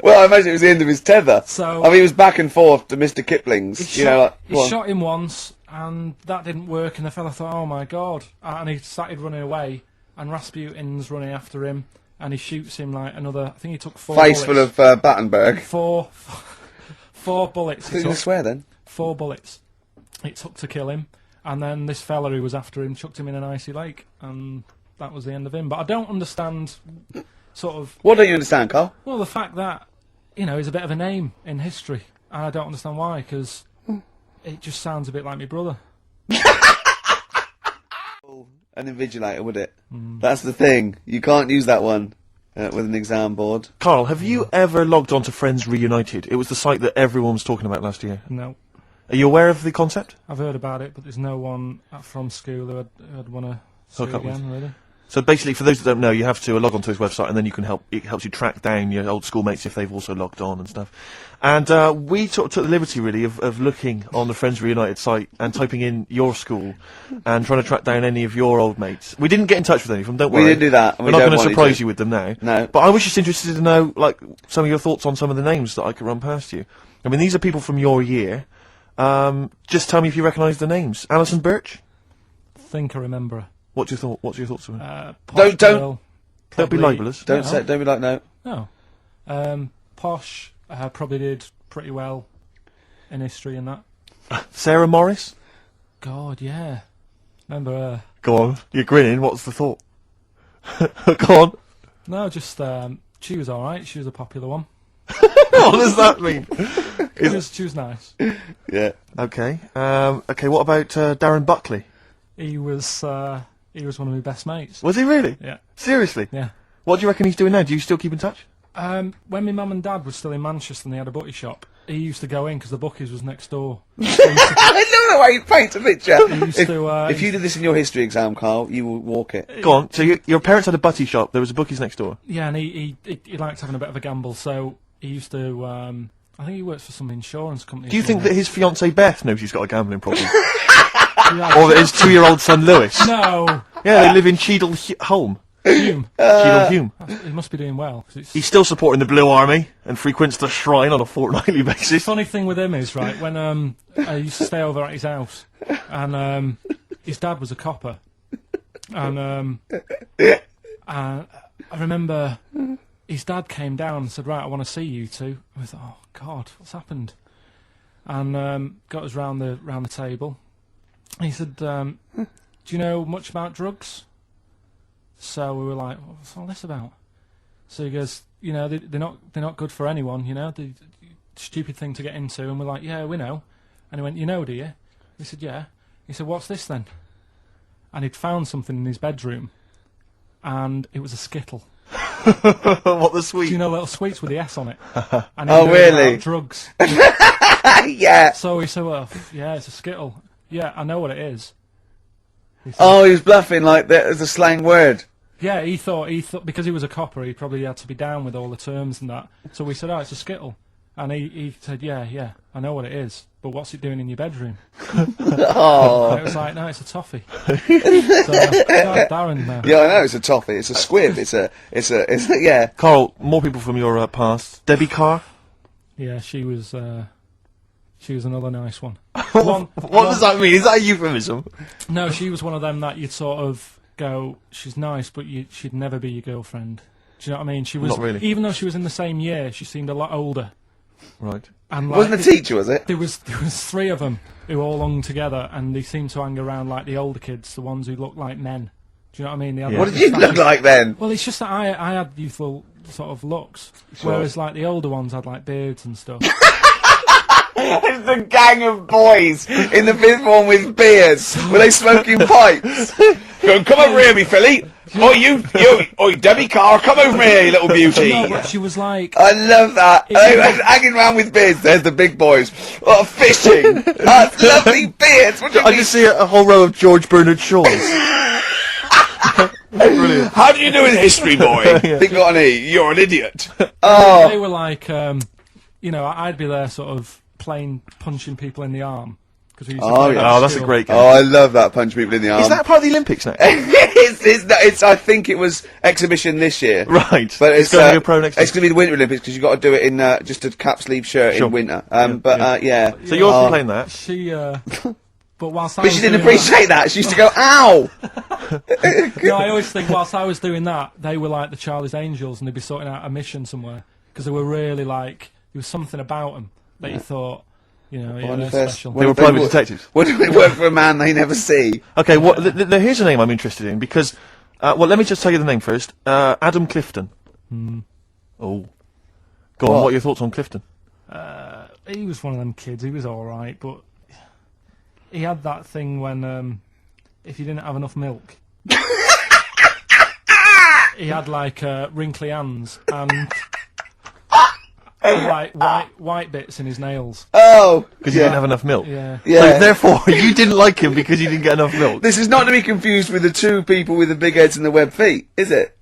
Well, I imagine it was the end of his tether. So- I mean, he was back and forth to Mr. Kipling's. He shot him once, and that didn't work, and the fella thought, oh my god, and he started running away, and Rasputin's running after him, and he shoots him like another, I think he took 4 face bullets. full of Battenberg. Four bullets. Didn't you swear then? 4 bullets it took to kill him, and then this fella who was after him chucked him in an icy lake, and that was the end of him. But I don't understand, sort of, What don't you understand, Carl? well, the fact that, he's a bit of a name in history, and I don't understand why, because it just sounds a bit like my brother. An invigilator, would it? That's the thing. You can't use that one with an exam board. Karl, have you ever logged on to Friends Reunited? It was the site that everyone was talking about last year. No. Are you aware of the concept? I've heard about it, but there's no one from school who'd want to see Hook it up with. again, really. So basically, for those that don't know, you have to log onto his website, and then you can it helps you track down your old schoolmates if they've also logged on and stuff. And we took the liberty, really, of looking on the Friends Reunited site and typing in your school and trying to track down any of your old mates. We didn't get in touch with any of them, don't We worry. didn't do that, and We're we not don't going to want you surprise to. you with them now. No. But I was just interested to know, like, some of your thoughts on some of the names that I could run past you. I mean, these are people from your year. Just tell me if you recognise the names. Alison Birch? Think I remember her. What's your thoughts of her? Posh Don't- girl, Don't be probably- libellous. Don't No. say. Don't be like no. No. Posh probably did pretty well in history and that. Sarah Morris? God, yeah. Remember her? Go on. You're grinning. What's the thought? Go on. No, just she was all right. She was a popular one. What does that mean? She was nice. Yeah. Okay. Okay. What about Darren Buckley? He was one of my best mates. Was he really? Yeah, Seriously? yeah. What do you reckon he's doing now? Do you still keep in touch? When my mum and dad were still in Manchester and they had a butty shop, he used to go in because the bookies was next door. I know the way you paint a picture. used to, If you did this in your history exam, Carl, you will walk it. Go on. So your parents had a butty shop. There was a bookies next door. Yeah, and he liked having a bit of a gamble, so he used to. I think he works for some insurance company. Do you think that his fiancée Beth knows he's got a gambling problem? Yeah. Or that his 2-year-old son Lewis? No, Yeah, they live in Cheadle Holme. Hume. Cheadle Hume. He must be doing well. 'Cause it's He's still supporting the Blue Army and frequents the shrine on a fortnightly The basis. funny thing with him is, right, when I used to stay over at his house, and his dad was a copper, and I remember his dad came down and said, right, I want to see you two. I thought, oh God, what's happened? And got us round the table. He said, do you know much about drugs? So we were like, what's all this about? So he goes, they're not good for anyone, the stupid thing to get into. And we're like, yeah, we know. And he went, you know, do you? He said, yeah. He said, what's this then? And he'd found something in his bedroom, and it was a Skittle. What the sweet? Do you know little sweets with the S on it? And Oh, he knew really? about drugs. Yeah. So he said, well, yeah, it's a Skittle. Yeah, I know what it is. He said, Oh, he was bluffing like that as a slang word. Yeah, he thought because he was a copper, he probably had to be down with all the terms and that. So we said, "Oh, it's a Skittle," and he said, "Yeah, I know what it is, but what's it doing in your bedroom?" Oh. And it was like, "No, it's a toffee." So, Darren now. Yeah, I know, it's a toffee, it's a squib, it's a, yeah. Karl, more people from your past. Debbie Carr? Yeah, she was another nice one. What does that mean? Is that a euphemism? No, she was one of them that you'd sort of go, she's nice, but she'd never be your girlfriend. Do you know what I mean? She was, Not really. even though she was in the same year, she seemed a lot older. Right. And Wasn't a teacher, was it? There was 3 of them who all hung together, and they seemed to hang around like the older kids, the ones who looked like men. Do you know what I mean? They had What like did you look like then? Well, it's just that I had youthful sort of looks, whereas like the older ones had like beards and stuff. It's the gang of boys in the 5th form with beards. Were they smoking pipes? Go, come over here, me filly. Oh, you, Debbie Carr, come over here, you little beauty. No, but she was like, I love that. They were hanging around with beards. There's the big boys. Oh, fishing. That's lovely beards. What do you I mean? just see a whole row of George Bernard Shaws. Brilliant. How do you do in history, boy? Think got an E. You're an idiot. they Oh, were like, you know, I'd be there sort of playing punching people in the arm. Cause we used to play that Oh, at that's a school. great game. oh, I love that. Punch people in the arm. Is that part of the Olympics now? it's, I think it was exhibition this year. Right. But It's going to be a pro next It's going to be the Winter Olympics because you've got to do it in just a cap sleeve shirt Sure. in winter. Yeah. So Yeah. you're playing that. She, but whilst I But was she didn't doing appreciate that. She used to go, ow! No, I always think whilst I was doing that, they were like the Charlie's Angels, and they'd be sorting out a mission somewhere because they were really like there was something about them that you thought, you know, yeah, they're special. They were private detectives. What do they work for a man they never see? Okay, well, here's a name I'm interested in because, well, let me just tell you the name first. Adam Clifton. Oh. Go on, what are your thoughts on Clifton? He was one of them kids. He was all right, but he had that thing when if you didn't have enough milk, he had like wrinkly hands and like white bits in his nails. Oh! Because he didn't have enough milk. Yeah. Yeah. So therefore, you didn't like him because you didn't get enough milk. This is not to be confused with the 2 people with the big heads and the web feet, is it?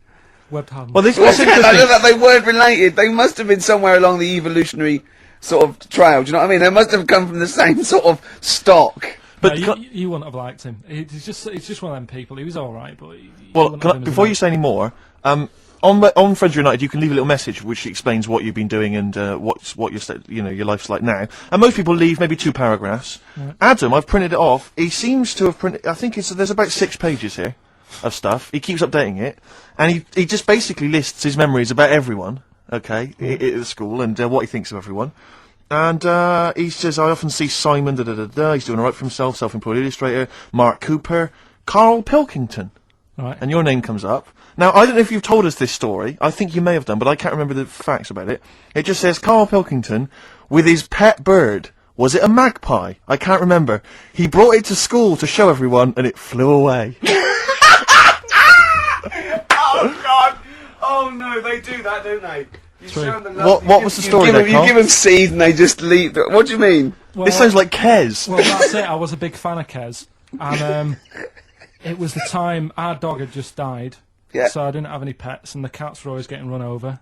Webbed hands. Well, this I what's know interesting. that they weren't related. They must have been somewhere along the evolutionary sort of trail. Do you know what I mean? They must have come from the same sort of stock. But no, you wouldn't have liked him. He's just one of them people. He was all right, but well, before you say any more, on Friends United, you can leave a little message which explains what you've been doing and what your life's like now. And most people leave maybe 2 paragraphs. Right. Adam, I've printed it off. He seems to have printed. I think there's about 6 pages here of stuff. He keeps updating it, and he just basically lists his memories about everyone. Okay, at the school and what he thinks of everyone. And he says, I often see Simon, he's doing all right for himself, self-employed illustrator, Mark Cooper, Karl Pilkington. Right. And your name comes up. Now, I don't know if you've told us this story. I think you may have done, but I can't remember the facts about it. It just says, Karl Pilkington, with his pet bird. Was it a magpie? I can't remember. He brought it to school to show everyone, and it flew away. Oh God! Oh no, they do that, don't they? You show them the What was the story there, You Karl? give them seed and they just leave. What do you mean? Well, This sounds like Kez. Well, that's it. I was a big fan of Kez, and it was the time our dog had just died. Yeah. So I didn't have any pets, and the cats were always getting run over.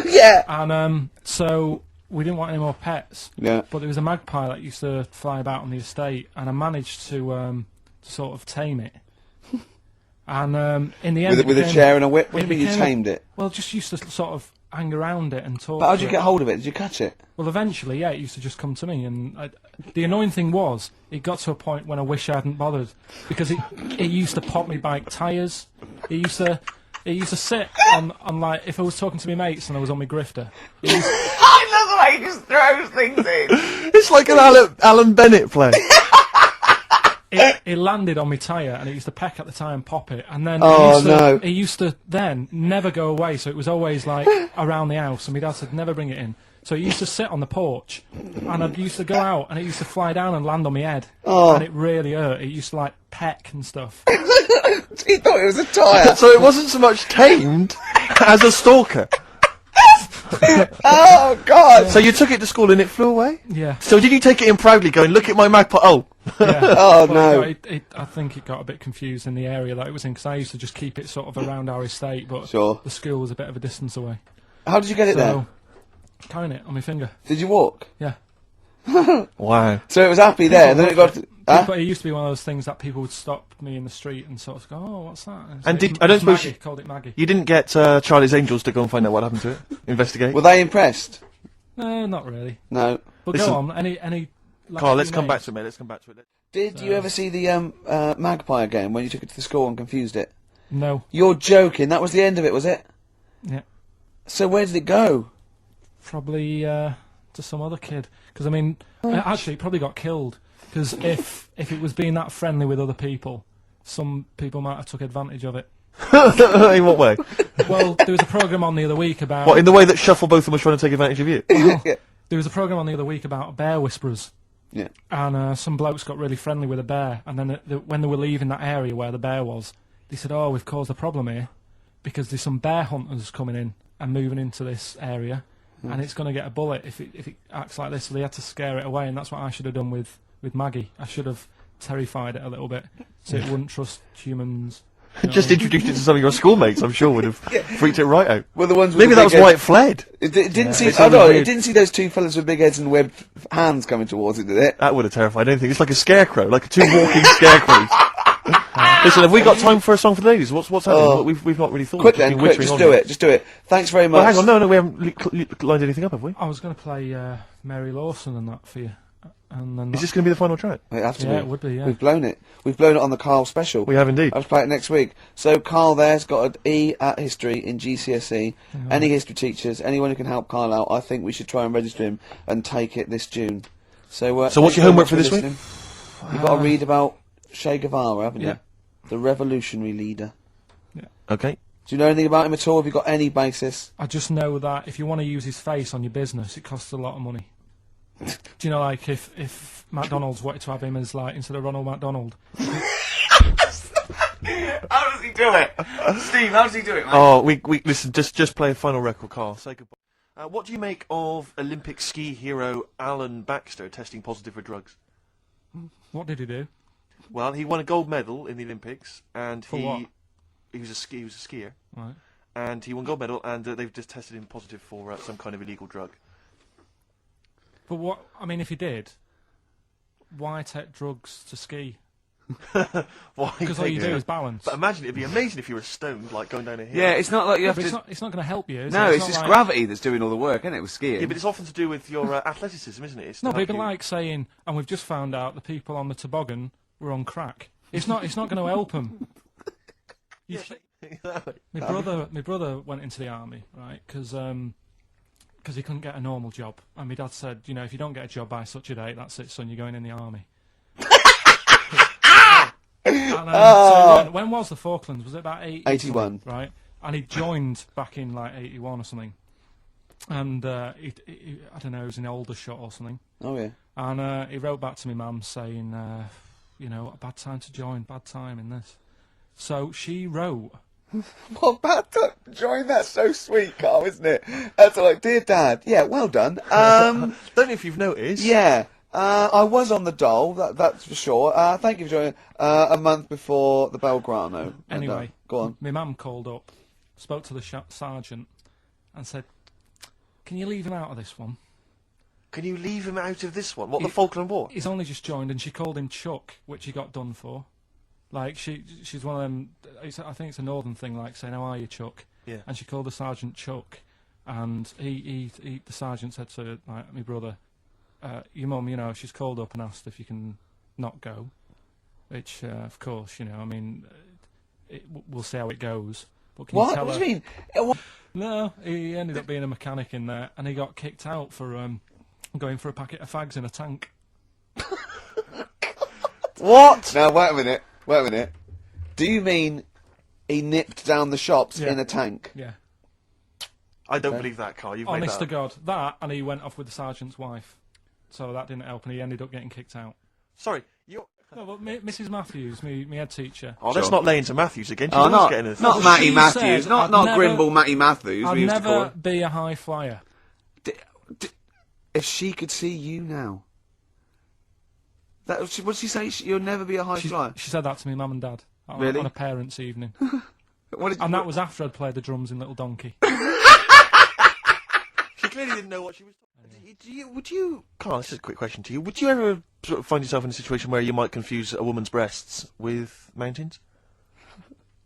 Yeah. And so we didn't want any more pets. Yeah. But there was a magpie that used to fly about on the estate, and I managed to sort of tame it. And in the end, With a chair and a whip. What do you mean you became tamed it? Well, just used to sort of hang around it and talk. But how did to you it. get hold of it? Did you catch it? Well, eventually, yeah, it used to just come to me, and the annoying thing was, it got to a point when I wish I hadn't bothered, because it used to pop me bike tyres. It used to sit on like, if I was talking to my mates and I was on my grifter. I love the way he just throws things in. It's like an Alan Bennett play. It landed on my tyre, and it used to peck at the tyre and pop it, and then Oh, it used to then never go away, so it was always like around the house, and my dad said never bring it in. So it used to sit on the porch, and I used to go out, and it used to fly down and land on my head, and it really hurt. It used to like peck and stuff. He thought it was a tyre. So it wasn't so much tamed as a stalker. Oh God! So you took it to school and it flew away? Yeah. So did you take it in proudly going, look at my magpie? Oh, Yeah. Oh, Well, no. I think it got a bit confused in the area that it was in, because I used to just keep it sort of around our estate, but Sure. the school was a bit of a distance away. How did you get it there? So, carrying it on my finger. Did you walk? Yeah. Wow. So it was happy there, and then it got... But it used to be one of those things that people would stop me in the street and sort of go, "Oh, what's that?" And so did- I don't suppose Maggie, you- called it Maggie. You didn't get Charlie's Angels to go and find out what happened to it? Investigate? Were they impressed? No, not really. No. But Listen. go on. Any. Like, Carl, let's few come back names? to it, mate. Let's come back to it. Did you ever see the magpie again when you took it to the school and confused it? No. You're joking. That was the end of it, was it? Yeah. So where did it go? Probably to some other kid. Because I mean, actually, it probably got killed. Because if it was being that friendly with other people, some people might have took advantage of it. In what way? Well, there was a program on the other week about. What, in the way that Shuffle both of them was trying to take advantage of you? Well, Yeah. there was a program on the other week about bear whisperers. Yeah. And some blokes got really friendly with a bear, and then when they were leaving that area where the bear was, they said, "Oh, we've caused a problem here because there's some bear hunters coming in and moving into this area, and it's going to get a bullet if it acts like this." So they had to scare it away, and that's what I should have done with Maggie. I should have terrified it a little bit so it wouldn't trust humans. You know Just what I mean? introduced it to some of your schoolmates, I'm sure would have freaked it right out. Well, the ones with Maybe the that was big why heads- it fled. It didn't see. It's Oh no! weird. It didn't see those two fellas with big heads and webbed hands coming towards it, did it? That would have terrified anything. It's like a scarecrow, like two walking scarecrows. Listen, have we got time for a song for the ladies? What's happening? Oh. We've not really thought. Quick We've then, been quick! wittering Just on do here. it! Just do it! Thanks very much. Well, hang on, no, we haven't lined anything up, have we? I was going to play Mary Lawson and that for you, and then Is this going to be the final track? It has to Yeah, be. it would be, yeah. We've blown it. We've blown it on the Karl special. We have indeed. I'll play it next week. So Karl there's got an E at history in GCSE. Any history teachers, anyone who can help Karl out, I think we should try and register him and take it this June. So So what's thank you your very homework much for this week? listening. You've got to read about Che Guevara, haven't Yeah. you? The revolutionary leader. Okay. Do you know anything about him at all? Have you got any basis? I just know that if you want to use his face on your business, it costs a lot of money. Do you know, like, if McDonald's wanted to have him as, like, instead of Ronald McDonald? How does he do it? Steve, how does he do it, mate? Oh, we listen. Just play a final record, Carl. Say goodbye. What do you make of Olympic ski hero Alan Baxter testing positive for drugs? What did he do? Well, he won a gold medal in the Olympics, and For what? he was a skier, Right. and he won gold medal, and they've just tested him positive for some kind of illegal drug. But what, I mean, if he did, why take drugs to ski? Why? Because all you do is balance. But imagine, it'd be amazing if you were stoned, like going down a hill. Yeah, it's not like you have But to... it's not going to help you, is No, it? it's not just like- gravity that's doing all the work, isn't it, with skiing? Yeah, but it's often to do with your athleticism, isn't it? It's No, to but it'd help be you. like saying, and we've just found out the people on the toboggan were on crack. It's not going to help them. My brother went into the army, right? Because he couldn't get a normal job, and my dad said, you know, if you don't get a job by such a date, that's it, son. You're going in the army. And, so when was the Falklands? Was it about 81. Right? And he joined back in like 81 or something. And he I don't know, he was in Aldershot or something. Oh yeah. And he wrote back to my mum saying, you know, a bad time to join, bad time in this. So she wrote. What bad time? Join that's so sweet, Karl, isn't it? That's like, dear Dad. Yeah, well done. Don't know if you've noticed. Yeah. I was on the dole, that's for sure. Thank you for joining. A month before the Belgrano. Anyway, go on. my mum called up, spoke to the sergeant, and said, "Can you leave him out of this one? Can you leave him out of this one? What, the Falkland War? He's only just joined," and she called him Chuck, which he got done for. Like she's one of them. I think it's a northern thing, like saying, "How are you, Chuck?" Yeah. And she called the sergeant Chuck, and the sergeant said to my brother, "Your mum, you know, she's called up and asked if you can not go," which of course, you know, I mean, we'll see how it goes. But can you What? tell What do her- you mean? What? No, he ended up being a mechanic in there, and he got kicked out for going for a packet of fags in a tank. What? Now, wait a minute. Do you mean he nipped down the shops Yeah. in a tank? Yeah. I don't believe that, Carl. You've Honest to made that up. God, that, and he went off with the sergeant's wife, so that didn't help, and he ended up getting kicked out. Sorry, you're... No, but Mrs. Matthews, me head teacher. Oh, let's not lay into Matthews again. She's Oh, always getting us. not Matty She Matthews, said not I'd never- Grimble Matty Matthews, I'd we used to call never him. be a high flyer. If she could see you now, That what did she say? You'll never be a high flyer. She said that to me, mum and dad, Really? on a parents' evening, What did and that was after I'd played the drums in Little Donkey. She clearly didn't know what she was talking about. Would you, Karl, this is a quick question to you. Would you ever sort of find yourself in a situation where you might confuse a woman's breasts with mountains?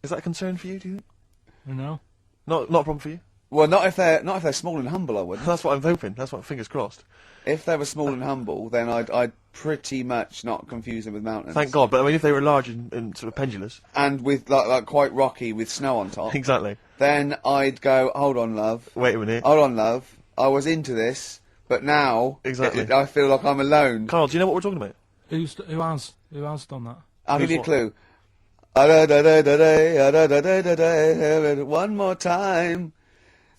Is that a concern for you, do you think? No. Not a problem for you? Well, not if they're small and humble. I would. That's what I'm hoping. That's what, fingers crossed. If they were small and humble, then I'd pretty much not confuse them with mountains. Thank God. But I mean, if they were large and sort of pendulous. And with like quite rocky with snow on top. Exactly. Then I'd go, hold on, love. Wait a minute. Hold on, love. I was into this, but now Exactly. I feel like I'm alone. Karl, do you know what we're talking about? Who has done that? I'll give you a what? clue. One more time.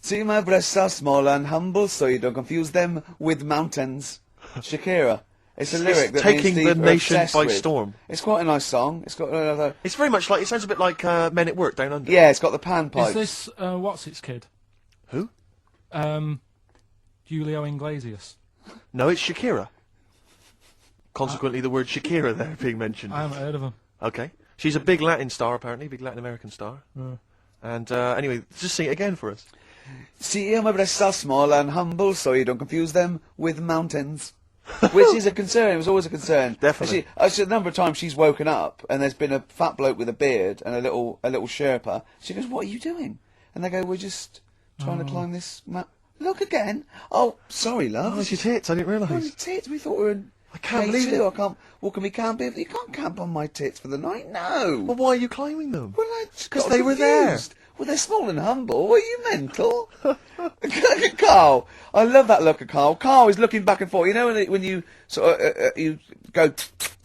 See, my breasts are small and humble, so you don't confuse them with mountains. Shakira. It's a lyric that me and taking Steve the are nation obsessed by with. storm. It's quite a nice song. It's got It's very much like, it sounds a bit like Men at Work Down Under. yeah, it's got the panpipes. Is this what's its kid? Who? Julio Iglesias. No, it's Shakira. Consequently, the word Shakira there being mentioned. I haven't heard of him. Okay. She's a big Latin star, apparently, big Latin American star. And anyway, just sing it again for us. See, my breasts are small and humble, so you don't confuse them with mountains. Which is a concern. It was always a concern. Definitely. A number of times she's woken up and there's been a fat bloke with a beard and a little Sherpa. She goes, "What are you doing?" And they go, "We're just trying to climb this Look again. Oh, sorry, love. Oh, it's your tits, I didn't Oh, realise. your tits. We thought we were in I can't believe K2. it. I can't. Well, can we camp here? You can't camp on my tits for the night. No. Well, why are you climbing them? Well, I just 'Cause got they were there. confused. Well, they're small and humble. Are you mental? Karl, I love that look of Karl. Karl is looking back and forth. You know when you sort of you go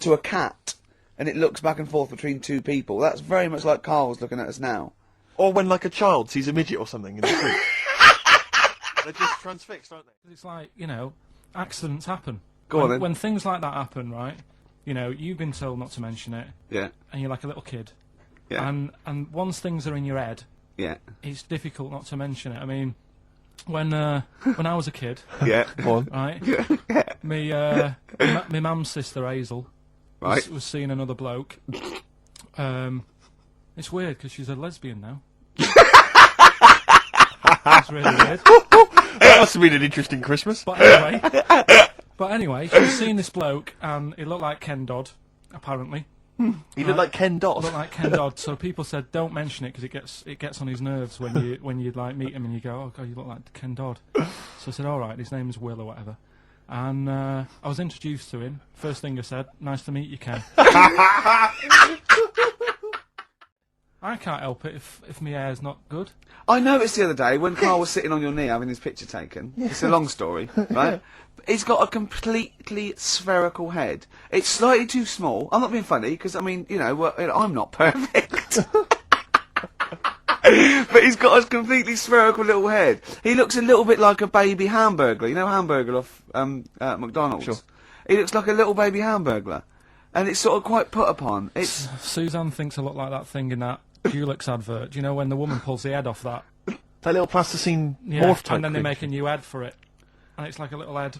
to a cat and it looks back and forth between two people. That's very much like Karl's looking at us now. Or when, like, a child sees a midget or something in the street. They're just transfixed, aren't they? It's like, accidents happen. Go on then. When things like that happen, right? You've been told not to mention it, Yeah. and you're like a little kid. Yeah. And once things are in your head, Yeah. it's difficult not to mention it. I mean, when I was a kid, Yeah. Go on. right? Me mum's sister Hazel Right. was seeing another bloke. It's weird because she's a lesbian now. It's really weird. That must have been an interesting Christmas. But anyway, she was seeing this bloke, and he looked like Ken Dodd, apparently. He looked like Ken Dodd. Looked like Ken Dodd. So people said, don't mention it because it gets on his nerves when you like meet him and you go, oh god, you look like Ken Dodd. So I said, all right, his name's Will or whatever. And I was introduced to him. First thing I said, nice to meet you, Ken. I can't help it if my hair's not good. I noticed the other day when Karl was sitting on your knee having his picture taken. It's a long story, right? He's got a completely spherical head. It's slightly too small. I'm not being funny because I'm not perfect. But he's got a completely spherical little head. He looks a little bit like a baby Hamburglar. You know Hamburglar off McDonald's? Sure. He looks like a little baby Hamburglar. And it's sort of quite put upon. It's Suzanne thinks I look like that thing in that Dulux advert. Do you know when the woman pulls the head off that? That little plasticine Yeah, morph type and then they thing. make a new head for it. And it's like a little head.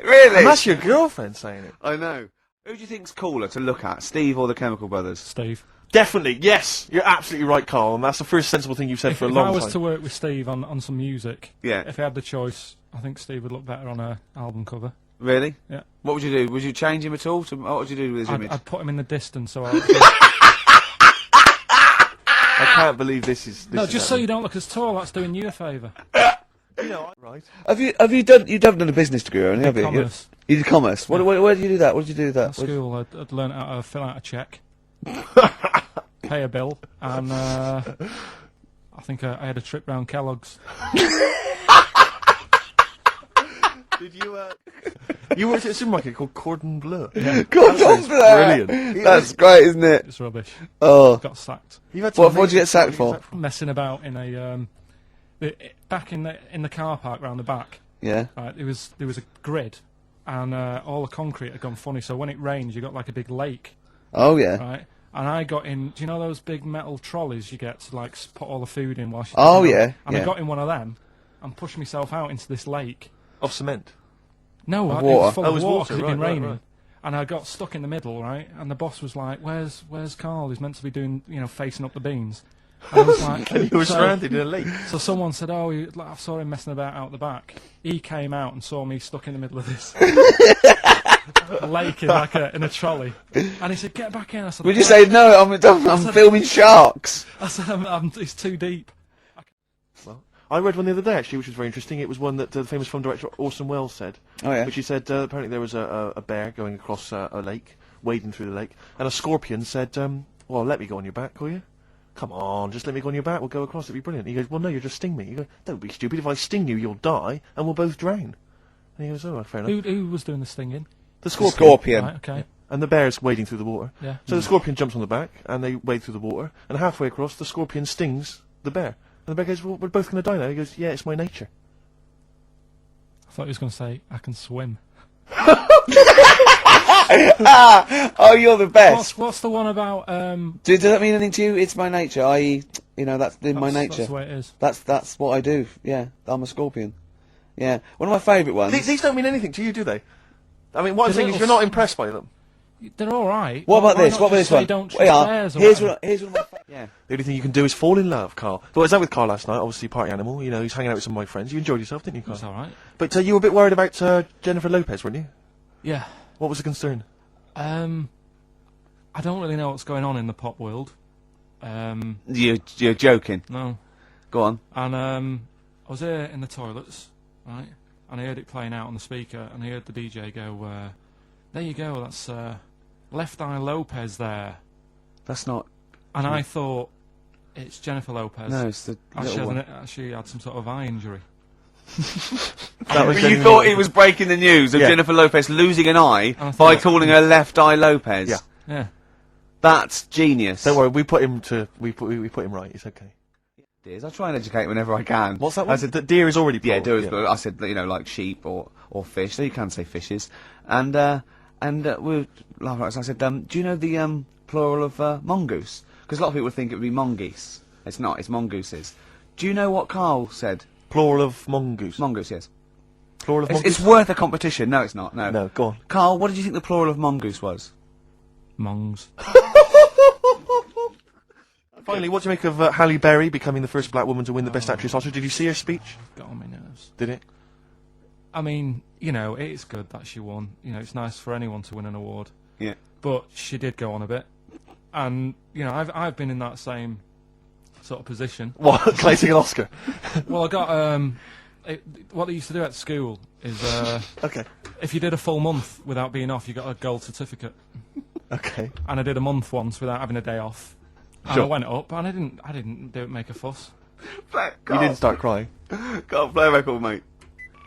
really. And that's your girlfriend saying it. I know. Who do you think's cooler to look at, Steve or the Chemical Brothers? Steve. Definitely, yes. You're absolutely right, Karl, and that's the first sensible thing you've said for a If long I time. was to work with Steve on some music, Yeah. if I had the choice, I think Steve would look better on a album cover. Really? Yeah. What would you do? Would you change him at all? What would you do with his image? I'd put him in the distance, so I can't believe this is. no, just so you don't look as tall. That's doing you a favour. Right. Have you done a business degree, or anything, have you? Commerce. You did commerce. Where did you do that? What did you do with that? At school, I'd learn how to fill out a cheque, pay a bill, and I think I had a trip round Kellogg's. Did you? You worked at a supermarket called Cordon Bleu. Yeah, Cordon bleu. Brilliant. That's great, isn't it? it's rubbish. Oh, Got sacked. You've had some what did you amazing- get sacked for? Messing about in a back in the car park round the back. Yeah. Right, there was a grid, and all the concrete had gone funny. So when it rained, you got like a big lake, Oh yeah. right? And I got in. Do you know those big metal trolleys you get to like put all the food in whilst? Oh, you're yeah, And yeah. I got in one of them and pushed myself out into this lake. Of cement. No, it water? was full Oh, it of was water water, 'cause it'd been right, raining. right. And I got stuck in the middle, right? And the boss was like, "Where's Karl? He's meant to be doing, facing up the beans." And I was like, And you were stranded in a lake. So someone said, "Oh, I saw him messing about out the back." He came out and saw me stuck in the middle of this lake in in a trolley, and he said, "Get back in." I said, Would you say no? I'm filming sharks. I said, "It's too deep." I read one the other day, actually, which was very interesting. It was one that the famous film director Orson Welles said. Oh, yeah. Which he said, apparently there was a bear going across a lake, wading through the lake, and a scorpion said, well, let me go on your back, will you? Come on, just let me go on your back, we'll go across, it'd be brilliant. He goes, well, no, you'll just sting me. You go, don't be stupid, if I sting you, you'll die, and we'll both drown. And he goes, oh, fair enough. Who was doing the stinging? The scorpion. Scorpion. Right, okay. And the bear's wading through the water. Yeah. So the scorpion jumps on the back, and they wade through the water, and halfway across, the scorpion stings the bear. And the bear goes, well, we're both going to die now. He goes, yeah, it's my nature. I thought he was going to say, "I can swim." Oh, you're the best. What's the one about? Does that mean anything to you? It's my nature, i.e., that's in my nature. That's the way it is. That's what I do. Yeah, I'm a scorpion. Yeah, one of my favourite ones. These don't mean anything to you, do they? I mean, what I'm The saying is little you're not impressed by them. They're all right. What about Why this? not What about just this say one? Don't Wait, trust bears or here's whatever? one of my yeah. The only thing you can do is fall in love, Karl. So I was out with Karl last night, obviously party animal. You know, he's hanging out with some of my friends. You enjoyed yourself, didn't you, Karl? It's all right. But you were a bit worried about Jennifer Lopez, weren't you? Yeah. What was the concern? I don't really know what's going on in the pop world. You're joking. No. Go on. And I was here in the toilets, right? And I heard it playing out on the speaker, and I heard the DJ go, "There you go, that's Left Eye Lopez there." That's not. And I thought, it's Jennifer Lopez. No, it's the little one. She had some sort of eye injury. You thought he was breaking the news of Jennifer Lopez losing an eye I by thought- calling her Left Eye Lopez. Yeah. Yeah. That's genius. Don't worry, we put him right. It's okay. Deers. I try and educate whenever I can. What's that I one? said, The deer is already yeah, plural, deers, but I said, like sheep or fish. So you can say fishes. And we laughing at us. I said, do you know the plural of mongoose? Because a lot of people think it would be mongoose. It's not. It's mongooses. Do you know what Karl said? Plural of mongoose. Mongoose, yes. Plural of mongoose. It's worth a competition. No, it's not. No. No, go on. Karl, what did you think the plural of mongoose was? Mongs. Finally, what do you make of Halle Berry becoming the first black woman to win the Best Actress Oscar? Did you see her speech? Got on my nerves. Did it? I mean, it's good that she won. It's nice for anyone to win an award. Yeah. But she did go on a bit. And, I've been in that same sort of position. What? Collecting an Oscar? Well, I got, what they used to do at school is, Okay. if you did a full month without being off, you got a gold certificate. Okay. And I did a month once without having a day off. And Sure. I went up, and I didn't make a fuss. You didn't start crying. Can't play a record, mate.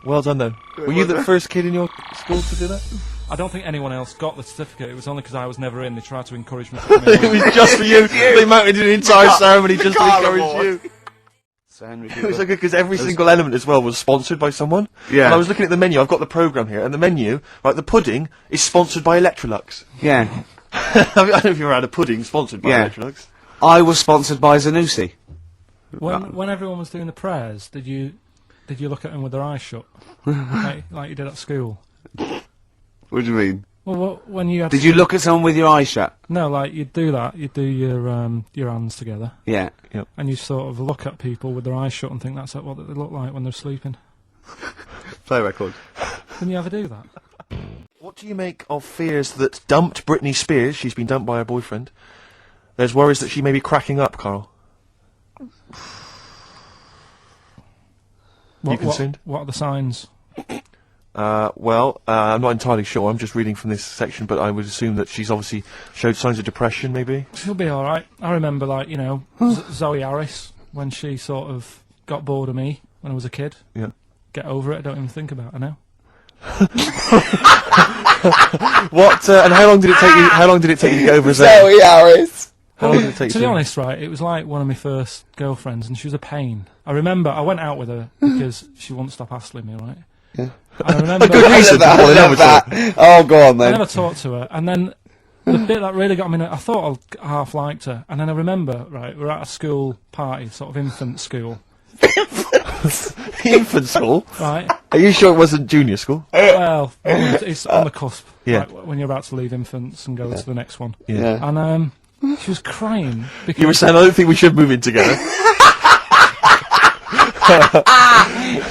Well done, though. Were you the first kid in your school to do that? I don't think anyone else got the certificate. It was only because I was never in. They tried to encourage me to come in. It was just for you. They mounted an entire ceremony just to encourage you. So Henry It was so good because every single element as well was sponsored by someone. Yeah. And I was looking at the menu. I've got the program here, and the menu, right? The pudding is sponsored by Electrolux. Yeah. I don't know if you've ever had a pudding sponsored by Yeah. Electrolux. I was sponsored by Zanussi. When everyone was doing the prayers, did you look at them with their eyes shut, like you did at school? What do you mean? Well, when you had Did you look at someone with your eyes shut? No, like you'd do that. You'd do your hands together, Yeah. and you sort of look at people with their eyes shut and think that's what they look like when they're sleeping. Play record. Can you ever do that? What do you make of fears that dumped Britney Spears? She's been dumped by her boyfriend. There's worries that she may be cracking up, Karl. You concerned? What are the signs? Well, I'm not entirely sure. I'm just reading from this section, but I would assume that she's obviously showed signs of depression, maybe. She'll be all right. I remember, Zoe Harris when she sort of got bored of me when I was a kid. Yeah. Get over it. I don't even think about her now. What? And how long did it take you? How long did it take you to get over Zoe? Zoe Harris. How long did it take To you? be honest, right, it was like one of my first girlfriends, and she was a pain. I remember I went out with her because she wouldn't stop hassling me, right? Yeah. And I remember Good reason to fall in love with her. Oh, go on I then. never talked to her, and then the bit that really got me, I thought I half liked her, and then I remember, right, we're at a school party, sort of infant school. Infant school? right? Are you sure it wasn't junior school? Well, it's on the cusp. Yeah. Like, when you're about to leave infants and go to the next one. Yeah. And she was crying because You were saying, I don't think we should move in together.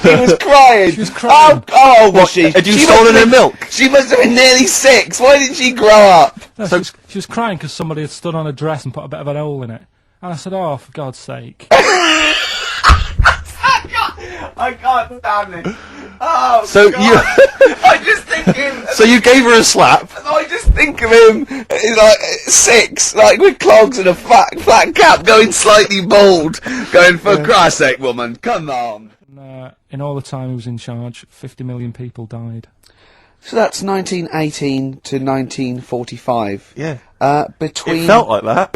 He was crying. She was crying. Oh, was she? Had you She stolen must her have been- milk? She must have been nearly 6. Why didn't she grow up? No, she was crying because somebody had stood on a dress and put a bit of an hole in it. And I said, "Oh, for God's sake!" I can't stand it. Oh, So God. you, I just think him. so you gave her a slap. I just think of him like 6, like with clogs and a flat cap, going slightly bald, going for Christ's sake, woman, come on. And, in all the time he was in charge, 50 million people died. So that's 1918 to 1945. Yeah. Between It felt like that.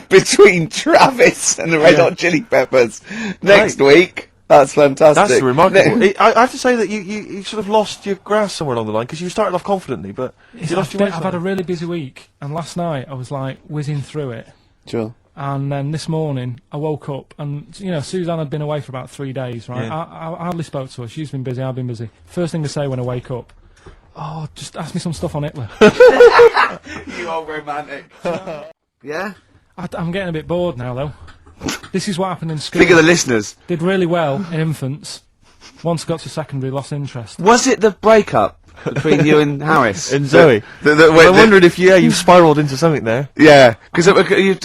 between Travis and the Red Hot Chili Peppers next week. That's fantastic. That's remarkable. I have to say that you sort of lost your grasp somewhere along the line, because you started off confidently, but you lost your way. I've had a really busy week, and last night I was like whizzing through it. Sure. And then this morning I woke up, and Suzanne had been away for about 3 days, right? Yeah. I hardly spoke to her. She's been busy, I've been busy. First thing to say when I wake up, "Oh, just ask me some stuff on Hitler." You old romantic. Yeah? I'm getting a bit bored now, though. This is what happened in school. Think of the listeners. Did really well in infants. Once got to secondary, lost interest. Was it the breakup between you and Harris? And Zoe. I'm wondering if you've spiralled into something there. Yeah, because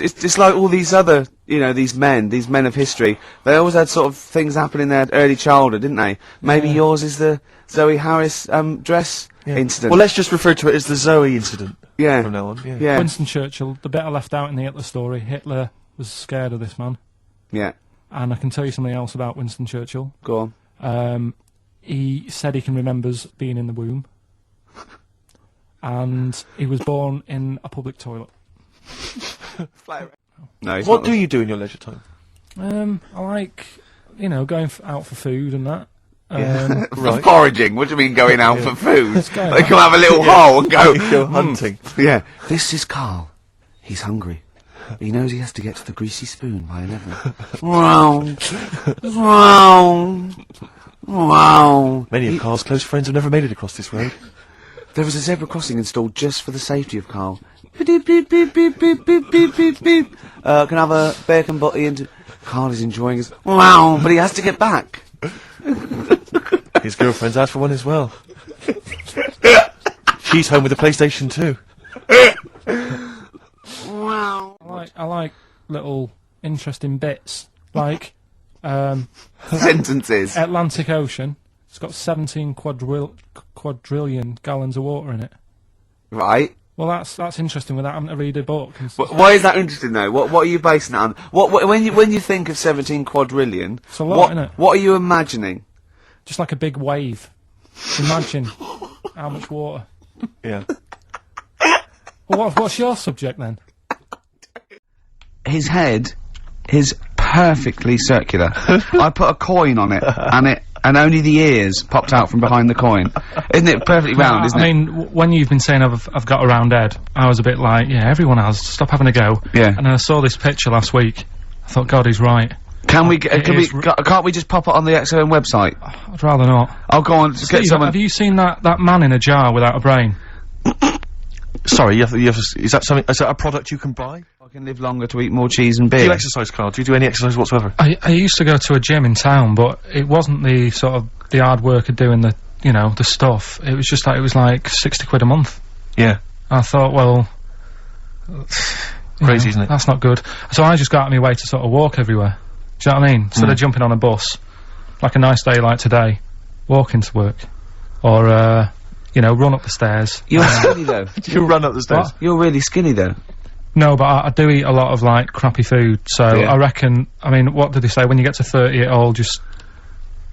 it's like all these other, these men of history. They always had sort of things happen in their early childhood, didn't they? Maybe yours is the Zoe Harris dress incident. Well, let's just refer to it as the Zoe incident yeah, from now on. Yeah. yeah, Winston Churchill, the bit I left out in the Hitler story, Hitler was scared of this man. yeah. And I can tell you something else about Winston Churchill. Go on. He said he can remembers being in the womb. And he was born in a public toilet. No, it's What not do you do in your leisure time? I like, going out for food and that. For foraging. What do you mean going out for food? go They come have a little hole and go Go hunting. Yeah. This is Karl. He's hungry. He knows he has to get to the greasy spoon by 11. Wow. Wow. Wow. Many of Carl's close friends have never made it across this road. There was a zebra crossing installed just for the safety of Karl. Beep, beep, beep, beep, beep, beep, beep, beep, beep. Can I have a bacon butty and... Karl is enjoying his... Wow, but he has to get back. His girlfriend's asked for one as well. She's home with a PlayStation 2. Wow. I like little interesting bits. Like, Sentences. Atlantic Ocean. It's got 17 quadrillion gallons of water in it. Right. Well, that's interesting without having to read a book. And stuff. Why is that interesting though? What are you basing it on? What when you think of 17 quadrillion? It's a lot, innit? What are you imagining? Just like a big wave. Imagine how much water. Yeah. Well, what's your subject then? His head is perfectly circular. I put a coin on it, and only the ears popped out from behind the coin. Isn't it perfectly round? Isn't I it? mean, when you've been saying I've got a round head, I was a bit like, yeah, everyone has. Stop having a go. Yeah. And then I saw this picture last week. I thought, God, he's right. Can't we just pop it on the XOM website? I'd rather not. I'll go on. Just get Steve, someone. have you seen that man in a jar without a brain? Sorry, is that something? Is that a product you can buy? I can live longer to eat more cheese and Do beer. you exercise, Carl? Do you do any exercise whatsoever? I used to go to a gym in town, but it wasn't the sort of the hard work of doing the the stuff. It was just like it was like 60 quid a month. Yeah. I thought, well, Crazy, isn't it? That's not good. So I just got out of my way to sort of walk everywhere. Do you know what I mean? Instead of jumping on a bus, like a nice day like today, walk into work, or run up the stairs. You're skinny though. You run up the stairs. What? You're really skinny though. No, but I do eat a lot of like crappy food. So Yeah. I reckon. I mean, what did they say? When you get to 30, it all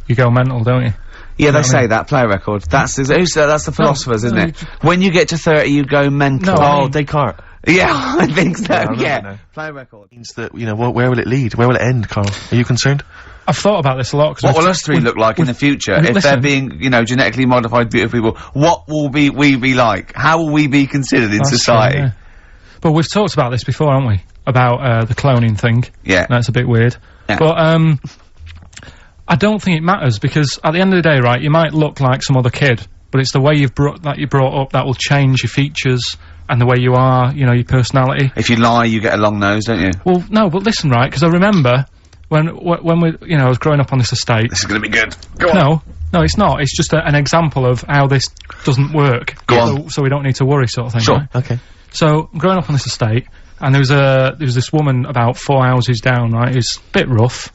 you go mental, don't you? Yeah, they what I say mean? that. Play a record. That's the philosophers, isn't no, it? When you get to 30, you go mental. No, I Oh, mean- Descartes. Yeah, I think so. I remember Yeah. now. Play a record. Means that where will it lead? Where will it end, Carl? Are you concerned? I've thought about this a lot. What will us three look like in the future if they're listen. being, genetically modified beautiful people? What will we be like? How will we be considered in That's society? true, yeah. But we've talked about this before, haven't we? About the cloning thing. Yeah. That's a bit weird. Yeah. But I don't think it matters, because at the end of the day, right, you might look like some other kid, but it's the way you're brought up that will change your features and the way you are, you know, your personality. If you lie, you get a long nose, don't you? Well, no, but listen, right, because I remember when we, you know, I was growing up on this estate. This is gonna be good. Go on. No, it's not. It's just an example of how this doesn't work. Go on. So we don't need to worry, sort of thing. Sure. Right? Okay. So I'm growing up on this estate, and there was this woman about 4 houses down, right? Who's a bit rough.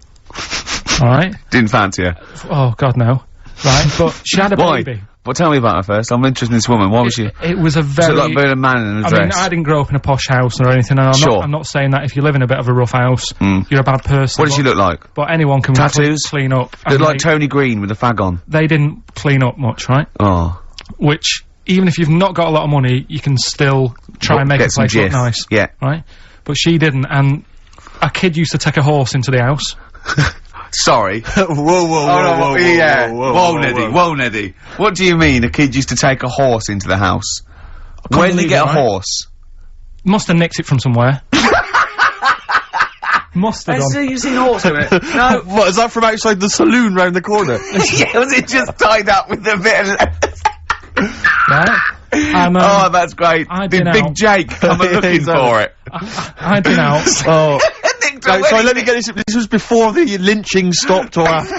All right. Didn't fancy her. Oh God, no. Right, but she had a Why? baby. Well, tell me about her first. I'm interested in this woman. Why was she? It was a very. So like a man in a dress. I mean, I didn't grow up in a posh house or anything, and Sure. I'm not saying that if you live in a bit of a rough house, you're a bad person. What did she look like? But anyone can Tattoos? clean up. Looked and like Tony Green with a fag on. they didn't clean up much, right? Oh. Which, even if you've not got a lot of money, you can still try and make Get a some place look gif. nice. Yeah. Right? But she didn't, and a kid used to take a horse into the house. Sorry. Whoa, whoa, whoa, yeah. Whoa, Neddy. What do you mean a kid used to take a horse into the house? Where did he believe get it, a right? horse? Must have nicked it from somewhere. Must have done. You've seen a horse in it? No. What, is that from outside the saloon round the corner? Yeah, was it just tied up with a bit of... Right? And, Oh, that's great. I'd Did been Big out. Jake come and looking Exactly. for it? I'd been out. Oh. Nicked Right, away. so let me get this. This was before the lynching stopped or after?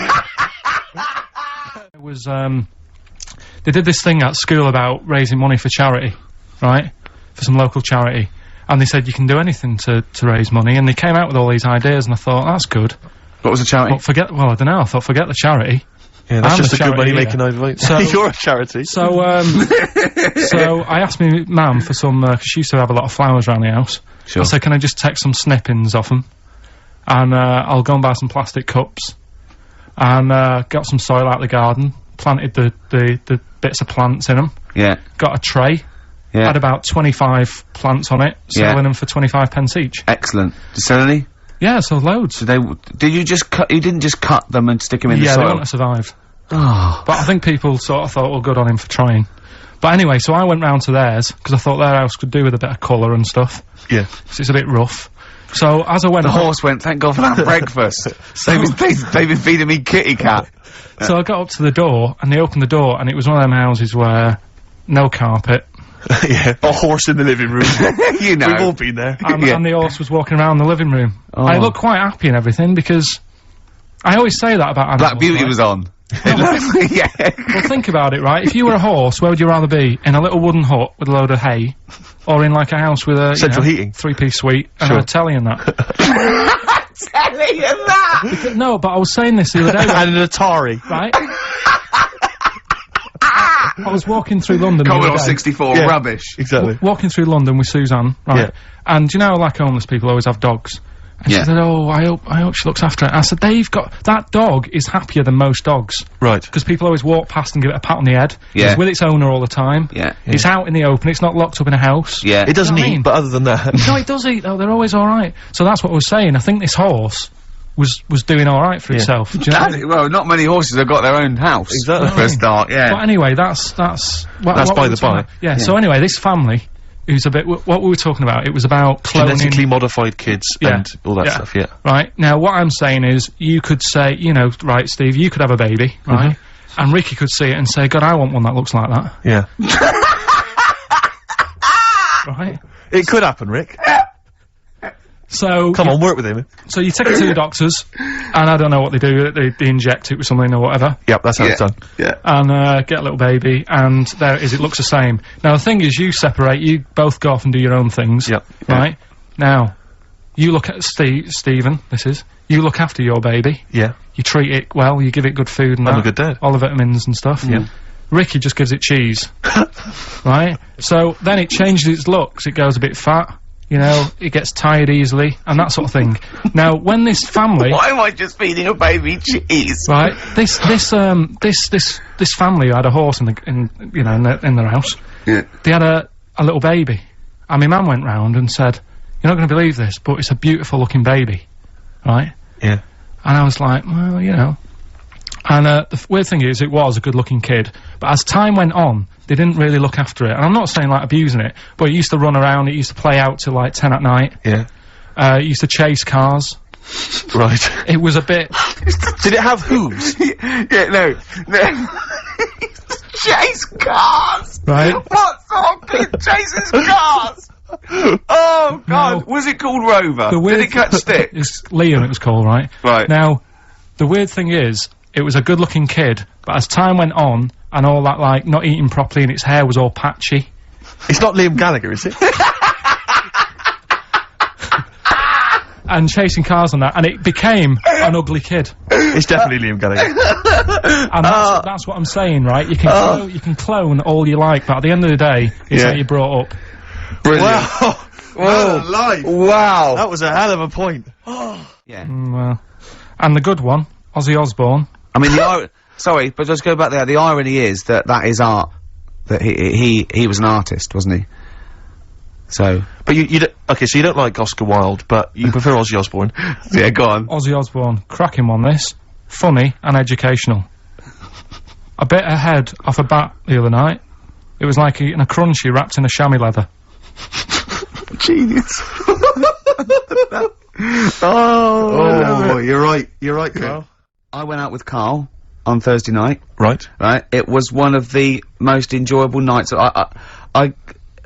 It was, they did this thing at school about raising money for charity, right? For some local charity. And they said you can do anything to raise money, and they came out with all these ideas, and I thought, that's good. What was the charity? But I don't know, I thought, forget the charity. Yeah, that's I'm just the a good charity money making idea. So- You're a charity. So, so I asked my mum for some, cause she used to have a lot of flowers around the house. Sure. I said, can I just take some snippings off them? And, I'll go and buy some plastic cups. And, got some soil out of the garden, planted the bits of plants in them. Yeah. Got a tray. Yeah. Had about 25 plants on it, selling them for 25 pence each. Excellent. Did you sell any? Yeah, so loads. Did you just cut, you didn't just cut them and stick them in the Yeah, soil? they want to survive. Oh. But I think people sort of thought, well, good on him for trying. But anyway, so I went round to theirs, because I thought their house could do with a bit of colour and stuff. Yeah. 'Cause it's a bit rough. So as I went The up, horse went, thank God for that breakfast. They've been feeding me kitty cat. so I got up to the door, and they opened the door, and it was one of them houses where no carpet, Yeah. A horse in the living room. You know. We've all been there. and the horse was walking around the living room. Oh. I looked quite happy and everything, because I always say that about animals. Black Beauty right? was on. Yeah. Well, think about it, right? If you were a horse, where would you rather be? In a little wooden hut with a load of hay, or in like a house with a Central heating. 3-piece suite and Sure. a telly and that? Telling you that! No, but I was saying this the other day, And an Atari. right? I was walking through London. the Commodore other day. 64, Yeah. rubbish. Exactly. Walking through London with Suzanne, right? Yeah. And you know, like homeless people always have dogs. And Yeah. she said, "Oh, I hope she looks after it." I said, that dog is happier than most dogs. Right. Because people always walk past and give it a pat on the head. Yeah. It's with its owner all the time. Yeah. It's out in the open, it's not locked up in a house. Yeah. It doesn't You know what I eat, mean? but other than that. No, it does eat though, they're always alright. So that's what I was saying, I think this horse was doing alright for itself. Do you know what I mean? Well, not many horses have got their own house. Exactly. For a start, yeah. But anyway, that's That's what by we the were talking by. about. Yeah, so anyway, this family, who's a bit, what we were talking about, it was about cloning. Genetically modified kids Yeah. and all that stuff, yeah. Right, now what I'm saying is, you could say, you know, right, Steve, you could have a baby, right? And Ricky could see it and say, God, I want one that looks like that, Yeah. right? It could happen, Rick. So, Come on, work with him. so you take it to the doctors, and I don't know what they do, they inject it with something or whatever, Yep, that's how it's done. Yeah. and, get a little baby, and there it is, it looks the same. Now the thing is, you separate, you both go off and do your own things, Yep. right? Now, you look at Stephen, you look after your baby, Yeah. you treat it well, you give it good food and I'm a that, good dad. all the vitamins and stuff. Yeah. Ricky just gives it cheese, right? So then it changes its looks, it goes a bit fat, you know, it gets tired easily, and that sort of thing. Now, when this family, Why am I just feeding a baby cheese? right, this family who had a horse in their house, Yeah. they had a little baby, and my mum went round and said, "You're not going to believe this, but it's a beautiful looking baby," right? Yeah. And I was like, well, you know. And the weird thing is, it was a good-looking kid, but as time went on, they didn't really look after it. And I'm not saying, like, abusing it, but it used to run around, it used to play out till, like, 10 at night. Yeah. It used to chase cars. Right. It was a bit. Did it have hooves? Yeah, no. Chase cars! Right. What sort of kid chases cars? Oh, God. No. Was it called Rover? The weird Did it catch sticks? It's Liam, it was called, right? Right. Now, the weird thing is, it was a good-looking kid, but as time went on, and all that, like, not eating properly and its hair was all patchy. It's not Liam Gallagher, is it? And chasing cars and that, and it became an ugly kid. It's definitely Liam Gallagher. And that's what I'm saying, right? You can clone all you like, but at the end of the day, it's Yeah. how you brought up. Brilliant. Wow. Whoa. Life. Wow. That was a hell of a point. Yeah. Well, and the good one, Ozzy Osbourne. I mean, sorry, but just go back there. The irony is that is art. That he was an artist, wasn't he? So. But you don't, okay, so you don't like Oscar Wilde, but you prefer Ozzy Osbourne. Yeah, go on. Ozzy Osbourne, cracking one this. Funny and educational. I bit a head off a bat the other night. It was like eating a crunchy wrapped in a chamois leather. Genius. Oh, you're right, Karl. I went out with Karl on Thursday night. Right. Right. It was one of the most enjoyable nights.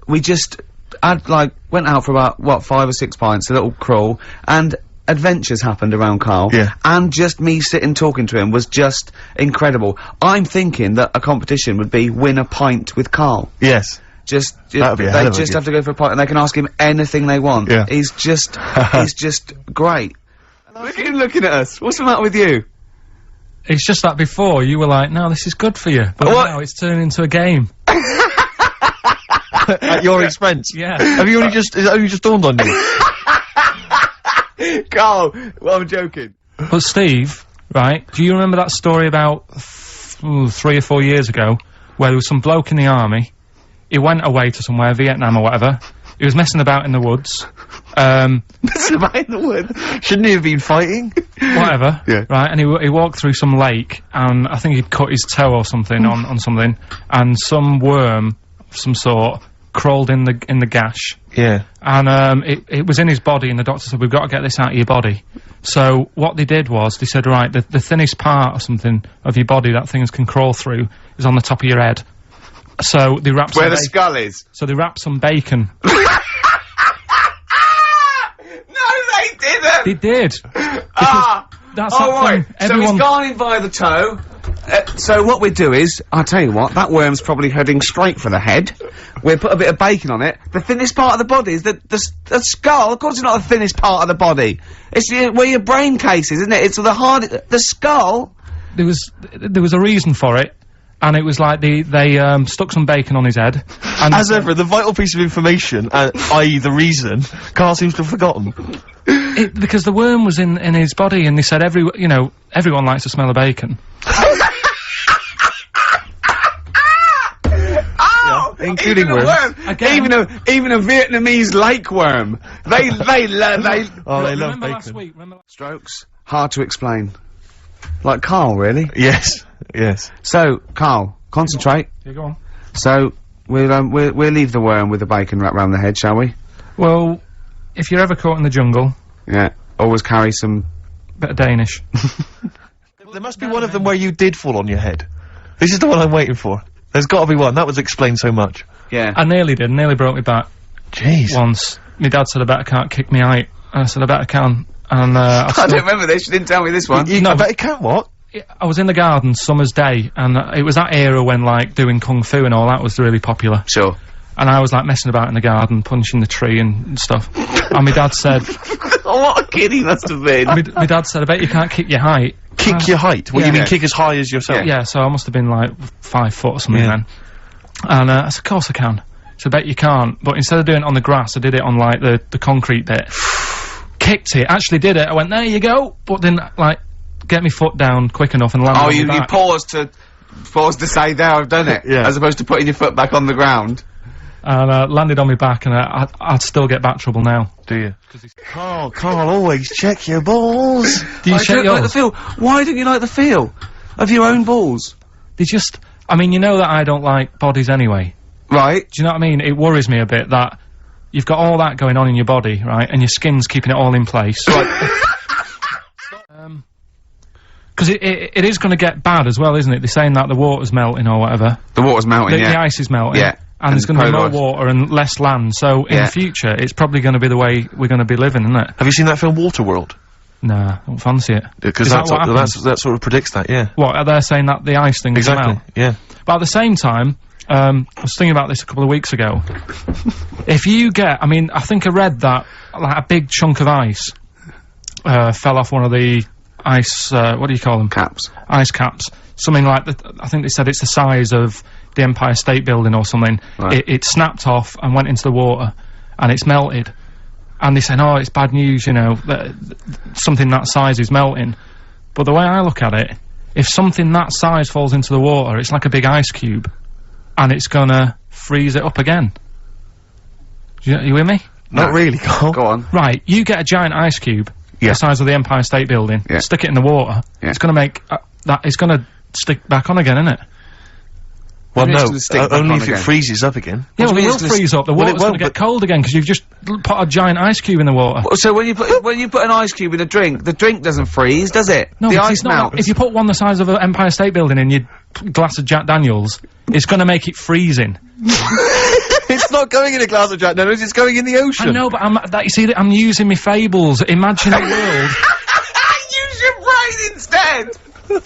We just went out for about, what, 5 or 6 pints, a little crawl, and adventures happened around Karl. Yeah. And just me sitting talking to him was just incredible. I'm thinking that a competition would be win a pint with Karl. Yes. That'd be a hell they of a just gift. have to go for a pint and they can ask him anything they want. Yeah. He's just great. Look at him looking at us. What's the matter with you? It's just that before, you were like, no, this is good for you. But What? now it's turning into a game. At your expense. Yeah. Has it only just dawned on you? Karl, well, I'm joking. But Steve, right, do you remember that story about 3 or 4 years ago, where there was some bloke in the army, he went away to somewhere, Vietnam or whatever, he was messing about in the woods, Messing about in the woods. Shouldn't he have been fighting? whatever, Yeah. right, and he walked through some lake, and I think he'd cut his toe or something on something, and some worm of some sort crawled in the gash, Yeah. and it was in his body, and the doctor said, we've got to get this out of your body. So what they did was, they said, right, the thinnest part or something of your body that things can crawl through is on the top of your head. So they wrapped Where the skull is. So they wrapped some bacon. No, they didn't! They did. Ah! That's Oh, that right. thing. So Everyone. he's gone in by the toe. So what we do is, I'll tell you what, that worm's probably heading straight for the head. We'll put a bit of bacon on it. The thinnest part of the body is the skull. Of course it's not the thinnest part of the body. It's where your brain case is, isn't it? It's the skull. There was a reason for it, and it was like they stuck some bacon on his head. And As ever, the vital piece of information, i.e. the reason, Karl seems to have forgotten. because the worm was in his body, and they said everyone likes the smell of bacon. Oh, including even a worms. worm. Again. Even a Vietnamese lake worm. They Oh, they love Remember last bacon. week? strokes. Hard to explain. Like Karl, really. Yes. Yes. So, Karl, concentrate. Yeah, go on. So, we'll leave the worm with the bacon wrapped round the head, shall we? Well, if you're ever caught in the jungle, Yeah. Always carry some. bit of Danish. There must be one of them where you did fall on your head. This is the one I'm waiting for. There's got to be one. That would explain so much. Yeah. I nearly did. Nearly broke my back Jeez. once. My dad said I bet I can't kick me out. And I said I bet I can. And I don't remember this. You didn't tell me this one. I bet it can. What? I was in the garden summer's day, and it was that era when like doing kung fu and all that was really popular. Sure. And I was like messing about in the garden, punching the tree and stuff. And my dad said, Oh, what a kid he must have been. my dad said, I bet you can't kick your height. Kick your height? What, yeah. you mean kick as high as yourself? Yeah, so I must have been like 5 foot or something Yeah. then. And I said, of course I can. So I bet you can't. But instead of doing it on the grass, I did it on like the concrete bit. Kicked it, actually did it. I went, there you go. But then like, get my foot down quick enough and land Oh, on you my back. paused to say, there, I've done it. Yeah. As opposed to putting your foot back on the ground. And landed on my back, and I'd still get back trouble now. Do you? Karl, always check your balls. Do you I check don't like the yours? feel. Why don't you like the feel of your own balls? They just, I mean, you know that I don't like bodies anyway. Right. Do you know what I mean? It worries me a bit that you've got all that going on in your body, right, and your skin's keeping it all in place. Because it is going to get bad as well, isn't it? They're saying that the water's melting or whatever. The water's melting, The ice is melting. Yeah. And there's going to be more polar ice. water and less land. So in the future, it's probably going to be the way we're going to be living, isn't it? Have you seen that film Waterworld? Nah, I don't fancy it. Because Is that what happens? that sort of predicts that, yeah. What, are they saying that the ice thing is Exactly, melt? yeah. But at the same time, I was thinking about this a couple of weeks ago. If you get, I mean, I think I read that, like, a big chunk of ice, fell off one of the ice, what do you call them? Caps. Ice caps. Something like, I think they said it's the size of the Empire State Building or something. Right. It snapped off and went into the water, and it's melted. And they said, oh, it's bad news, you know, that something that size is melting. But the way I look at it, if something that size falls into the water, it's like a big ice cube, and it's gonna freeze it up again. You with me? Not really, Carl. Go on. Right, you get a giant ice cube, Yeah. the size of the Empire State Building, Yeah. stick it in the water, Yeah. it's gonna make, it's gonna stick back on again, isn't it? Well, Maybe it's no, gonna stick back only on if it again. freezes up again. Yeah, do well, you it mean will it's gonna freeze up, the well, it water's gonna won't, get but- cold again, because you've just put a giant ice cube in the water. So when you put an ice cube in a drink, the drink doesn't freeze, does it? No, the because ice it's not. melts. If you put one the size of an Empire State Building in your glass of Jack Daniels, it's gonna make it freezing. It's not going in a glass of Jack Daniels, it's going in the ocean. I know, but you see, I'm using my fables. Imagine a world. Use your brain instead.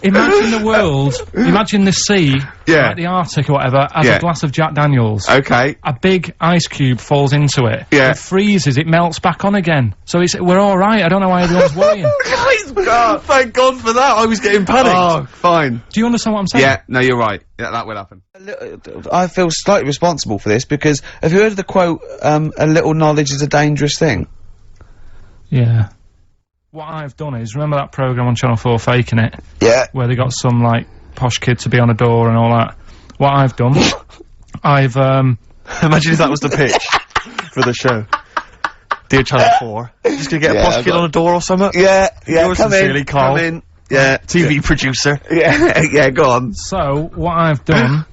Imagine the world. Imagine the sea, Yeah. like the Arctic or whatever, as Yeah. a glass of Jack Daniels. Okay. A big ice cube falls into it. Yeah. It freezes. It melts back on again. So we're all right. I don't know why everyone's worrying. God. Thank God for that, I was getting panicked. Oh, fine. Do you understand what I'm saying? Yeah, no, you're right. Yeah, that will happen. I feel slightly responsible for this because have you heard of the quote, a little knowledge is a dangerous thing? Yeah. What I've done is, remember that programme on Channel 4, Faking It? Yeah. Where they got some, like, posh kid to be on a door and all that. What I've done, I've, Imagine if that was the pitch for the show. Dear Channel 4, just gonna get a Yeah, posh I've kid got- on a door or something? Yeah, Yours sincerely, Karl. come in. Yeah. TV producer. Yeah, yeah, go on. so, what I've done,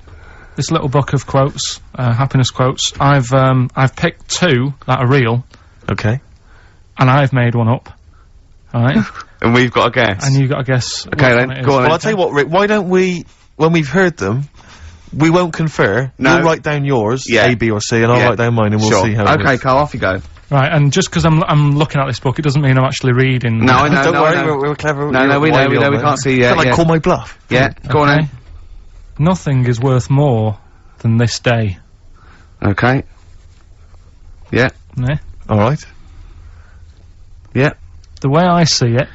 this little book of quotes, happiness quotes, I've picked two that are real, Okay. and I've made one up. Alright? And we've got a guess. And you've got to guess. Okay, then, go on Well, I'll tell you what, Rick, why don't we, when we've heard them, we won't confer. No. You'll write down yours, Yeah. A, B, or C, and I'll Yeah. write down mine, and we'll Sure. see how it Okay, goes. Carl, off you go. Right, and just because I'm looking at this book, it doesn't mean I'm actually reading. No, I know, Don't no, worry, I know. we're clever. No, no, we know, we can't see, yeah, Like, yeah. call my bluff. Yeah, go on Okay. then. Nothing is worth more than this day. Okay. Yeah, Yeah? Alright. yeah. The way I see it,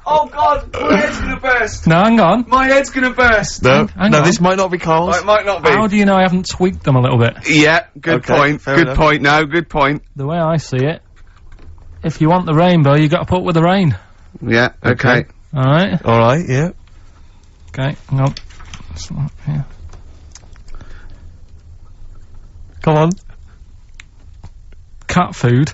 Oh God, my head's gonna burst. no, hang on. My head's gonna burst. No, Hang no, on. this might not be Carl's. It might not be. How do you know I haven't tweaked them a little bit? Yeah, good Okay, point. fair Good enough. point. No, good point. The way I see it, if you want the rainbow, you got to put up with the rain. Yeah, okay. Alright? Alright, yeah. Okay, hang on. It's not here. Come on. Cat food,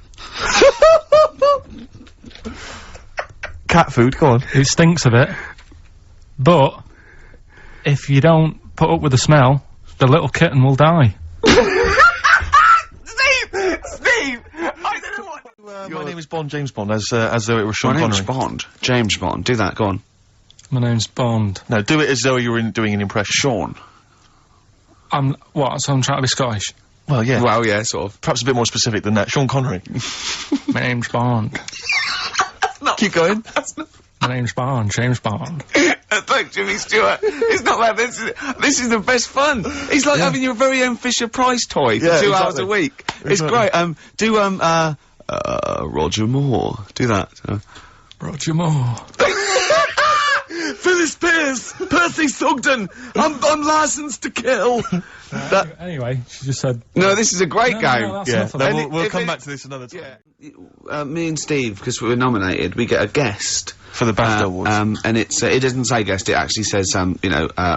Cat food, go on. it stinks a bit, but if you don't put up with the smell, the little kitten will die. Steve! I don't know what. My name is Bond, James Bond, as though it were Sean My name's Connery. Bond. James Bond. Do that, go on. My name's Bond. No, do it as though you were doing an impression. Sean. So I'm trying to be Scottish. Well, yeah. Well, yeah, sort of. Perhaps a bit more specific than that. Sean Connery. My name's Bond. Keep going. My name's Bond, James Bond. Thank Jimmy Stewart. It's not like this. This is the best fun. It's like having your very own Fisher Price toy for Yeah, 2 hours exactly. a week. It's Exactly. great. Do Roger Moore. Do that. Roger Moore. Phyllis Pierce, Percy Sugden. I'm licensed to kill. Anyway, she just said. No, this is a great No, game. no, that's Yeah, enough of no, it. we'll if come it- back to this another time. Yeah. Me and Steve, because we were nominated, we get a guest. For the BAFTA Awards. And it's, it doesn't say guest, it actually says,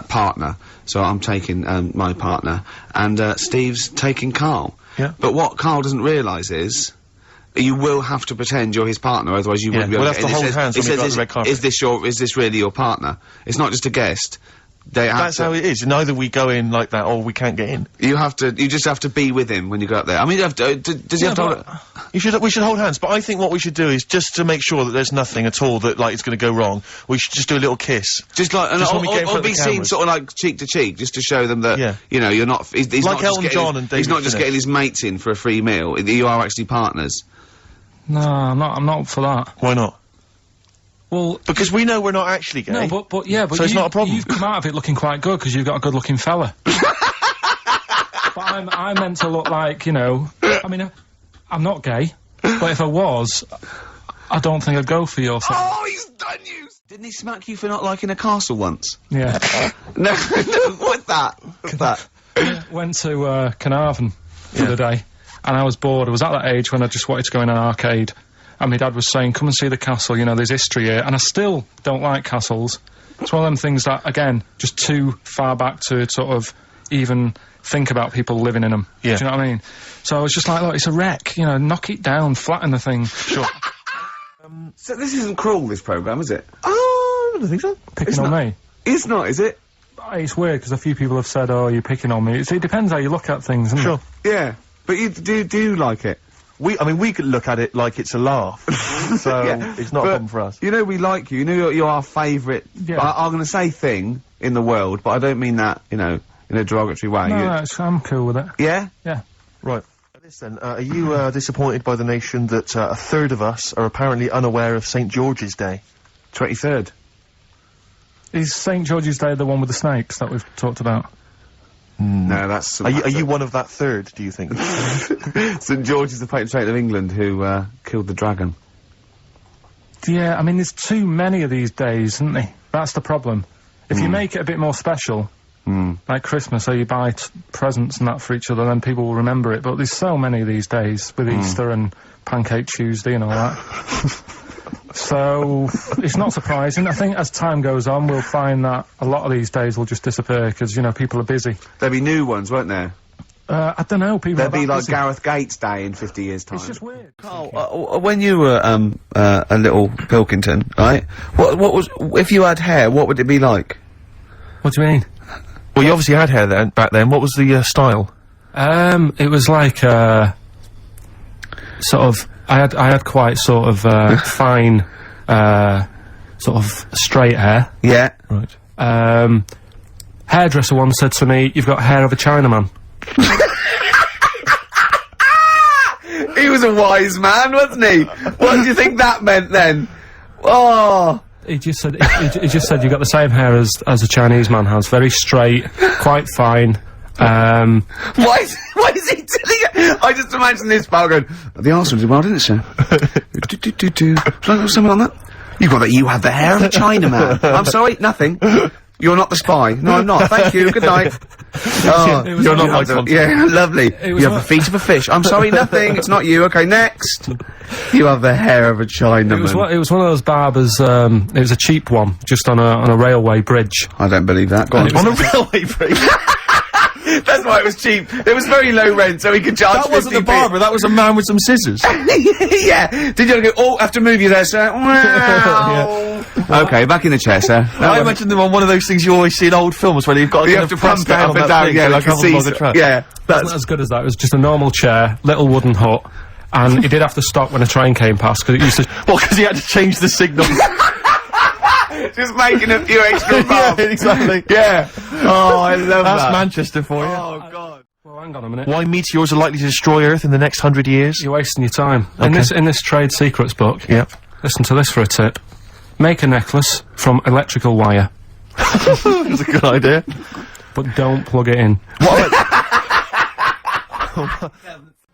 partner. So I'm taking, my partner. And, Steve's taking Karl. Yeah. But what Karl doesn't realise is, you will have to pretend you're his partner, otherwise you Yeah, wouldn't be we'll able have to and it hold says- hands it when we says go out the red carpet. is this really your partner? It's not just a guest. They have That's to, how it is. And either we go in like that or we can't get in. you just have to be with him when you go up there. I mean, you have to, does he have to... We should hold hands, but I think what we should do is just to make sure that there's nothing at all that, like, it's gonna go wrong, we should just do a little kiss. Just like, Just when we get in front or of the be seen cameras. sort of like cheek to cheek, just to show them that, Yeah. you know, you're not, he's Like not just Elton getting, John and he's David not just Finnish. getting his mates in for a free meal, you are actually partners. No, I'm not up for that. Why not? Well, Because we know we're not actually gay. no, but yeah, but So it's not a problem. You've come out of it looking quite good because you've got a good-looking fella. But I'm meant to look like, you know. I mean, I'm not gay, but if I was, I don't think I'd go for your thing. Oh, he's done you! Didn't he smack you for not liking a castle once? Yeah. No, what's that? What's that? Went to Carnarvon the other day, and I was bored. I was at that age when I just wanted to go in an arcade, and my dad was saying, "Come and see the castle. You know, there's history here." And I still don't like castles. It's one of them things that, again, just too far back to sort of even think about people living in them. Yeah. Do you know what I mean? So I was just like, look, it's a wreck. You know, knock it down, flatten the thing. Sure. So this isn't cruel, this programme, is it? Oh, I don't think so. Picking on me. It's not, is it? It's weird because a few people have said, "Oh, you're picking on me." It depends how you look at things, doesn't Sure. it? Yeah. But you do like it? I mean, we could look at it like it's a laugh. So, it's not a But, problem for us. You know we like you. You know you're our favourite, Yeah. I'm going to say thing in the world, but I don't mean that, you know, in a derogatory way. No, You- no, I'm cool with it. Yeah? Yeah. Right. Listen, are you disappointed by the nation that a third of us are apparently unaware of St. George's Day? 23rd. Is St. George's Day the one with the snakes that we've talked about? No, that's... Are you one of that third, do you think? St George is the patron saint of England who killed the dragon. Yeah, I mean, there's too many of these days, isn't there? That's the problem. If you make it a bit more special, like Christmas, so you buy presents and that for each other, then people will remember it. But there's so many of these days, with Easter and Pancake Tuesday and all that. So, it's not surprising. I think as time goes on, we'll find that a lot of these days will just disappear, because, you know, people are busy. There'll be new ones, won't there? I don't know, people There'll are be that like busy. Gareth Gates Day in 50 years' time. It's just weird. Carl, when you were a little Pilkington, right? What was, if you had hair, what would it be like? What do you mean? Well, you obviously had hair then, back then. What was the style? It was like, sort of, I had quite sort of, fine, sort of straight hair. Yeah. Right. Hairdresser once said to me, "You've got hair of a Chinaman." He was a wise man, wasn't he? What do you think that meant then? Oh. He just said, he just said, "You've got the same hair as a Chinese man has. Very straight, quite fine." Why is he telling you? I just imagine this pal going, "The Arsenal did well, didn't it, sir?" Shall I have something on that? You have the hair of a Chinaman. I'm sorry, nothing. You're not the spy. No, I'm not. Thank you. Good night. Oh, It was You're not like- my sponsor. yeah, lovely. You was have the what- feet of a fish. I'm sorry, nothing. It's not you. Okay, next. You have the hair of a Chinaman. It was one of those barbers. It was a cheap one, just on a railway bridge. I don't believe that. Go on. On a railway bridge. That's why it was cheap. It was very low rent, so he could charge That wasn't a 50p. barber, that was a man with some scissors. Yeah. Did you go, "Oh, I have to move you there, sir"? Wow. Okay, back in the chair, sir. I imagine them on one of those things you always see in old films where you've got You have to pump it up and down, yeah, like a seesaw. Yeah. That's not as good as that. It was just a normal chair, little wooden hut, and he did have to stop when a train came past because it used to. Well, because he had to change the signal. Just making a few extra Yeah, bucks. exactly. Yeah. Oh, I love That's that. Manchester for you. Oh, God. Well, hang on a minute. Why meteors are likely to destroy Earth in the next 100 years? You're wasting your time. Okay. In this trade secrets book. Yep. Listen to this for a tip. Make a necklace from electrical wire, That's a good idea. but don't plug it in. What about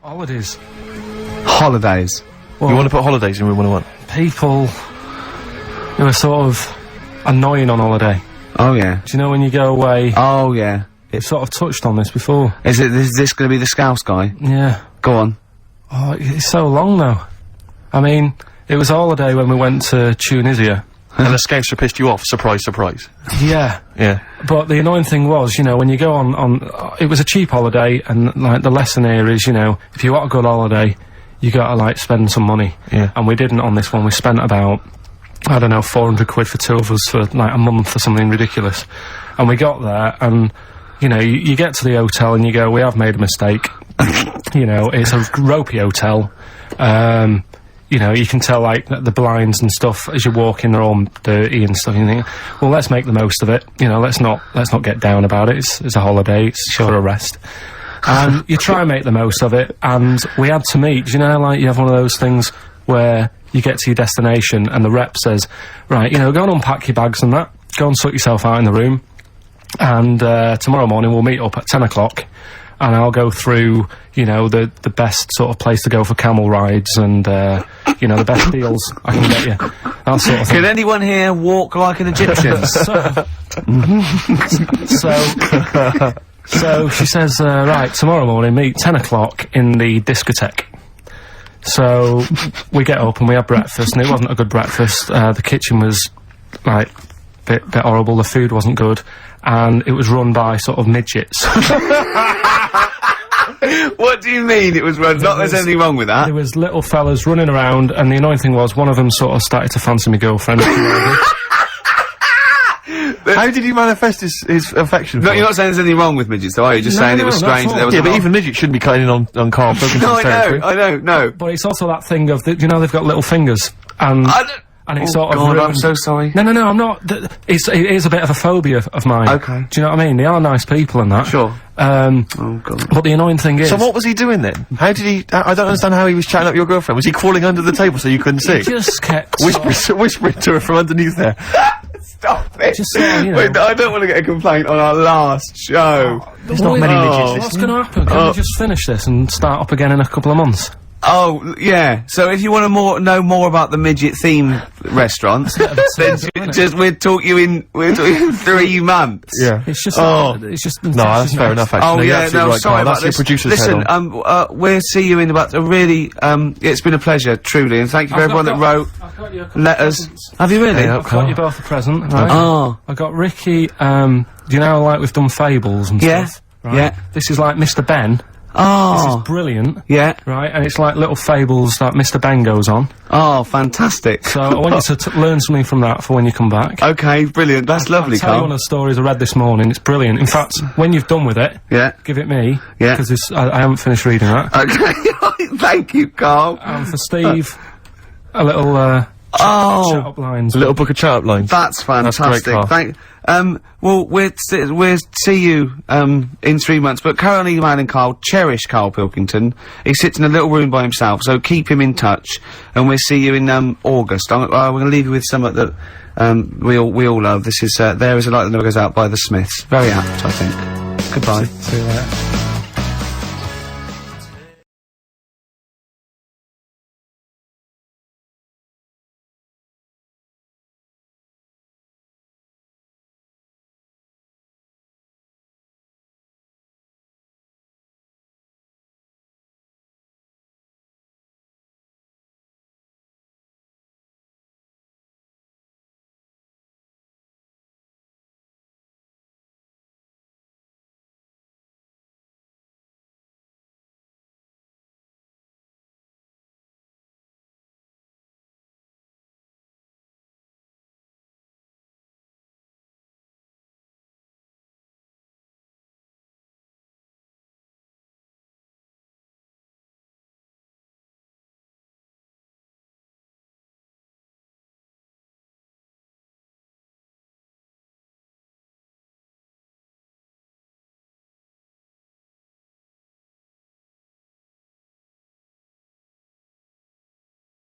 Holidays. Holidays. you want to put holidays in room 101? People who are sort of annoying on holiday. Oh, yeah. Do you know when you go away? Oh, yeah. It's sort of touched on this before. Is this going to be the Scouse guy? Yeah. Go on. Oh, it's so long though. I mean, it was a holiday when we went to Tunisia. And the Scouser pissed you off, surprise, surprise. Yeah. Yeah. But the annoying thing was, you know, when you go on it was a cheap holiday, and, like, the lesson here is, you know, if you want a good holiday, you gotta, like, spend some money. Yeah. And we didn't on this one. We spent about, I don't know, 400 quid for two of us for, like, a month or something ridiculous. And we got there, and, you know, you get to the hotel and you go, we have made a mistake. You know, it's a ropey hotel. You know, you can tell, like, that the blinds and stuff as you walk in, they're all dirty and stuff. And you think, well, let's make the most of it. You know, let's not get down about it. It's a holiday. It's short a rest. And you try and make the most of it. And we had to meet. You know, like, you have one of those things where you get to your destination and the rep says, right, you know, go and unpack your bags and that. Go and sort yourself out in the room. And tomorrow morning we'll meet up at 10 o'clock. And I'll go through, you know, the best sort of place to go for camel rides and, you know, the best deals I can get you. That sort of thing. Can anyone here walk like an Egyptian? So she says, right, tomorrow morning, meet 10 o'clock in the discotheque. So we get up and we have breakfast, and it wasn't a good breakfast. The kitchen was, like, bit horrible, the food wasn't good, and it was run by sort of midgets. What do you mean it was run? Not there's anything wrong with that. There was little fellas running around, and the annoying thing was one of them sort of started to fancy my girlfriend. How did he manifest his affection? No, you're not saying there's anything wrong with midgets, though, are you? Just saying it was strange that there was Yeah, but even midgets shouldn't be cutting in on Karl Pilkington's territory. I know, no. But it's also that thing of, you know, they've got little fingers, and it's sort of God, I'm ruined- so sorry. No, I'm not. It is a bit of a phobia of mine. Okay. Do you know what I mean? They are nice people and that. Sure. Oh, God. But the annoying thing is... So what was he doing then? How did he... I don't understand how he was chatting up your girlfriend. Was he crawling under the table so you couldn't see? He just kept... Whispering to her from underneath there. Stop it! Just you know. Wait, I don't want to get a complaint on our last show. There's not many midgets What's listening. going to happen? Can we just finish this and start up again in a couple of months? Oh, yeah. So if you want to know more about the midget theme restaurants, then we'll talk you in 3 months. Yeah. It's just... it's just... No, that's fair enough, actually. Oh No, you're yeah, absolutely no, right, sorry Karl. about That's your this. producer's Listen, head on. we'll see you in about a really. It's been a pleasure, truly, and thank you for everyone that wrote I've got you a letters. Have you really? Yeah. I've got you both a present, right? Oh, I got Ricky, you know, like we've done fables and Yeah, stuff? Right? yeah. This is like Mr. Ben. This oh, is brilliant. yeah. Right, and it's like little fables that Mr. Ben goes on. Oh, fantastic. So I want you to learn something from that for when you come back. Okay, brilliant. That's lovely, I'll tell you one Karl. of the stories I read this morning. It's brilliant. In fact, when you've done with it, Yeah. give it me. Yeah. Because I haven't finished reading that. Okay, thank you, Karl. And for Steve, a little chat Oh, up lines. A little book of chart lines. that's fantastic. Karl. Well, we'll see you in 3 months. But currently, emailing Karl, cherish Karl Pilkington. He sits in a little room by himself, so keep him in touch. And we'll see you in August. We're going to leave you with something that we all love. This is There Is a Light That Never Goes Out by the Smiths. Very apt, I think. Goodbye. See you later.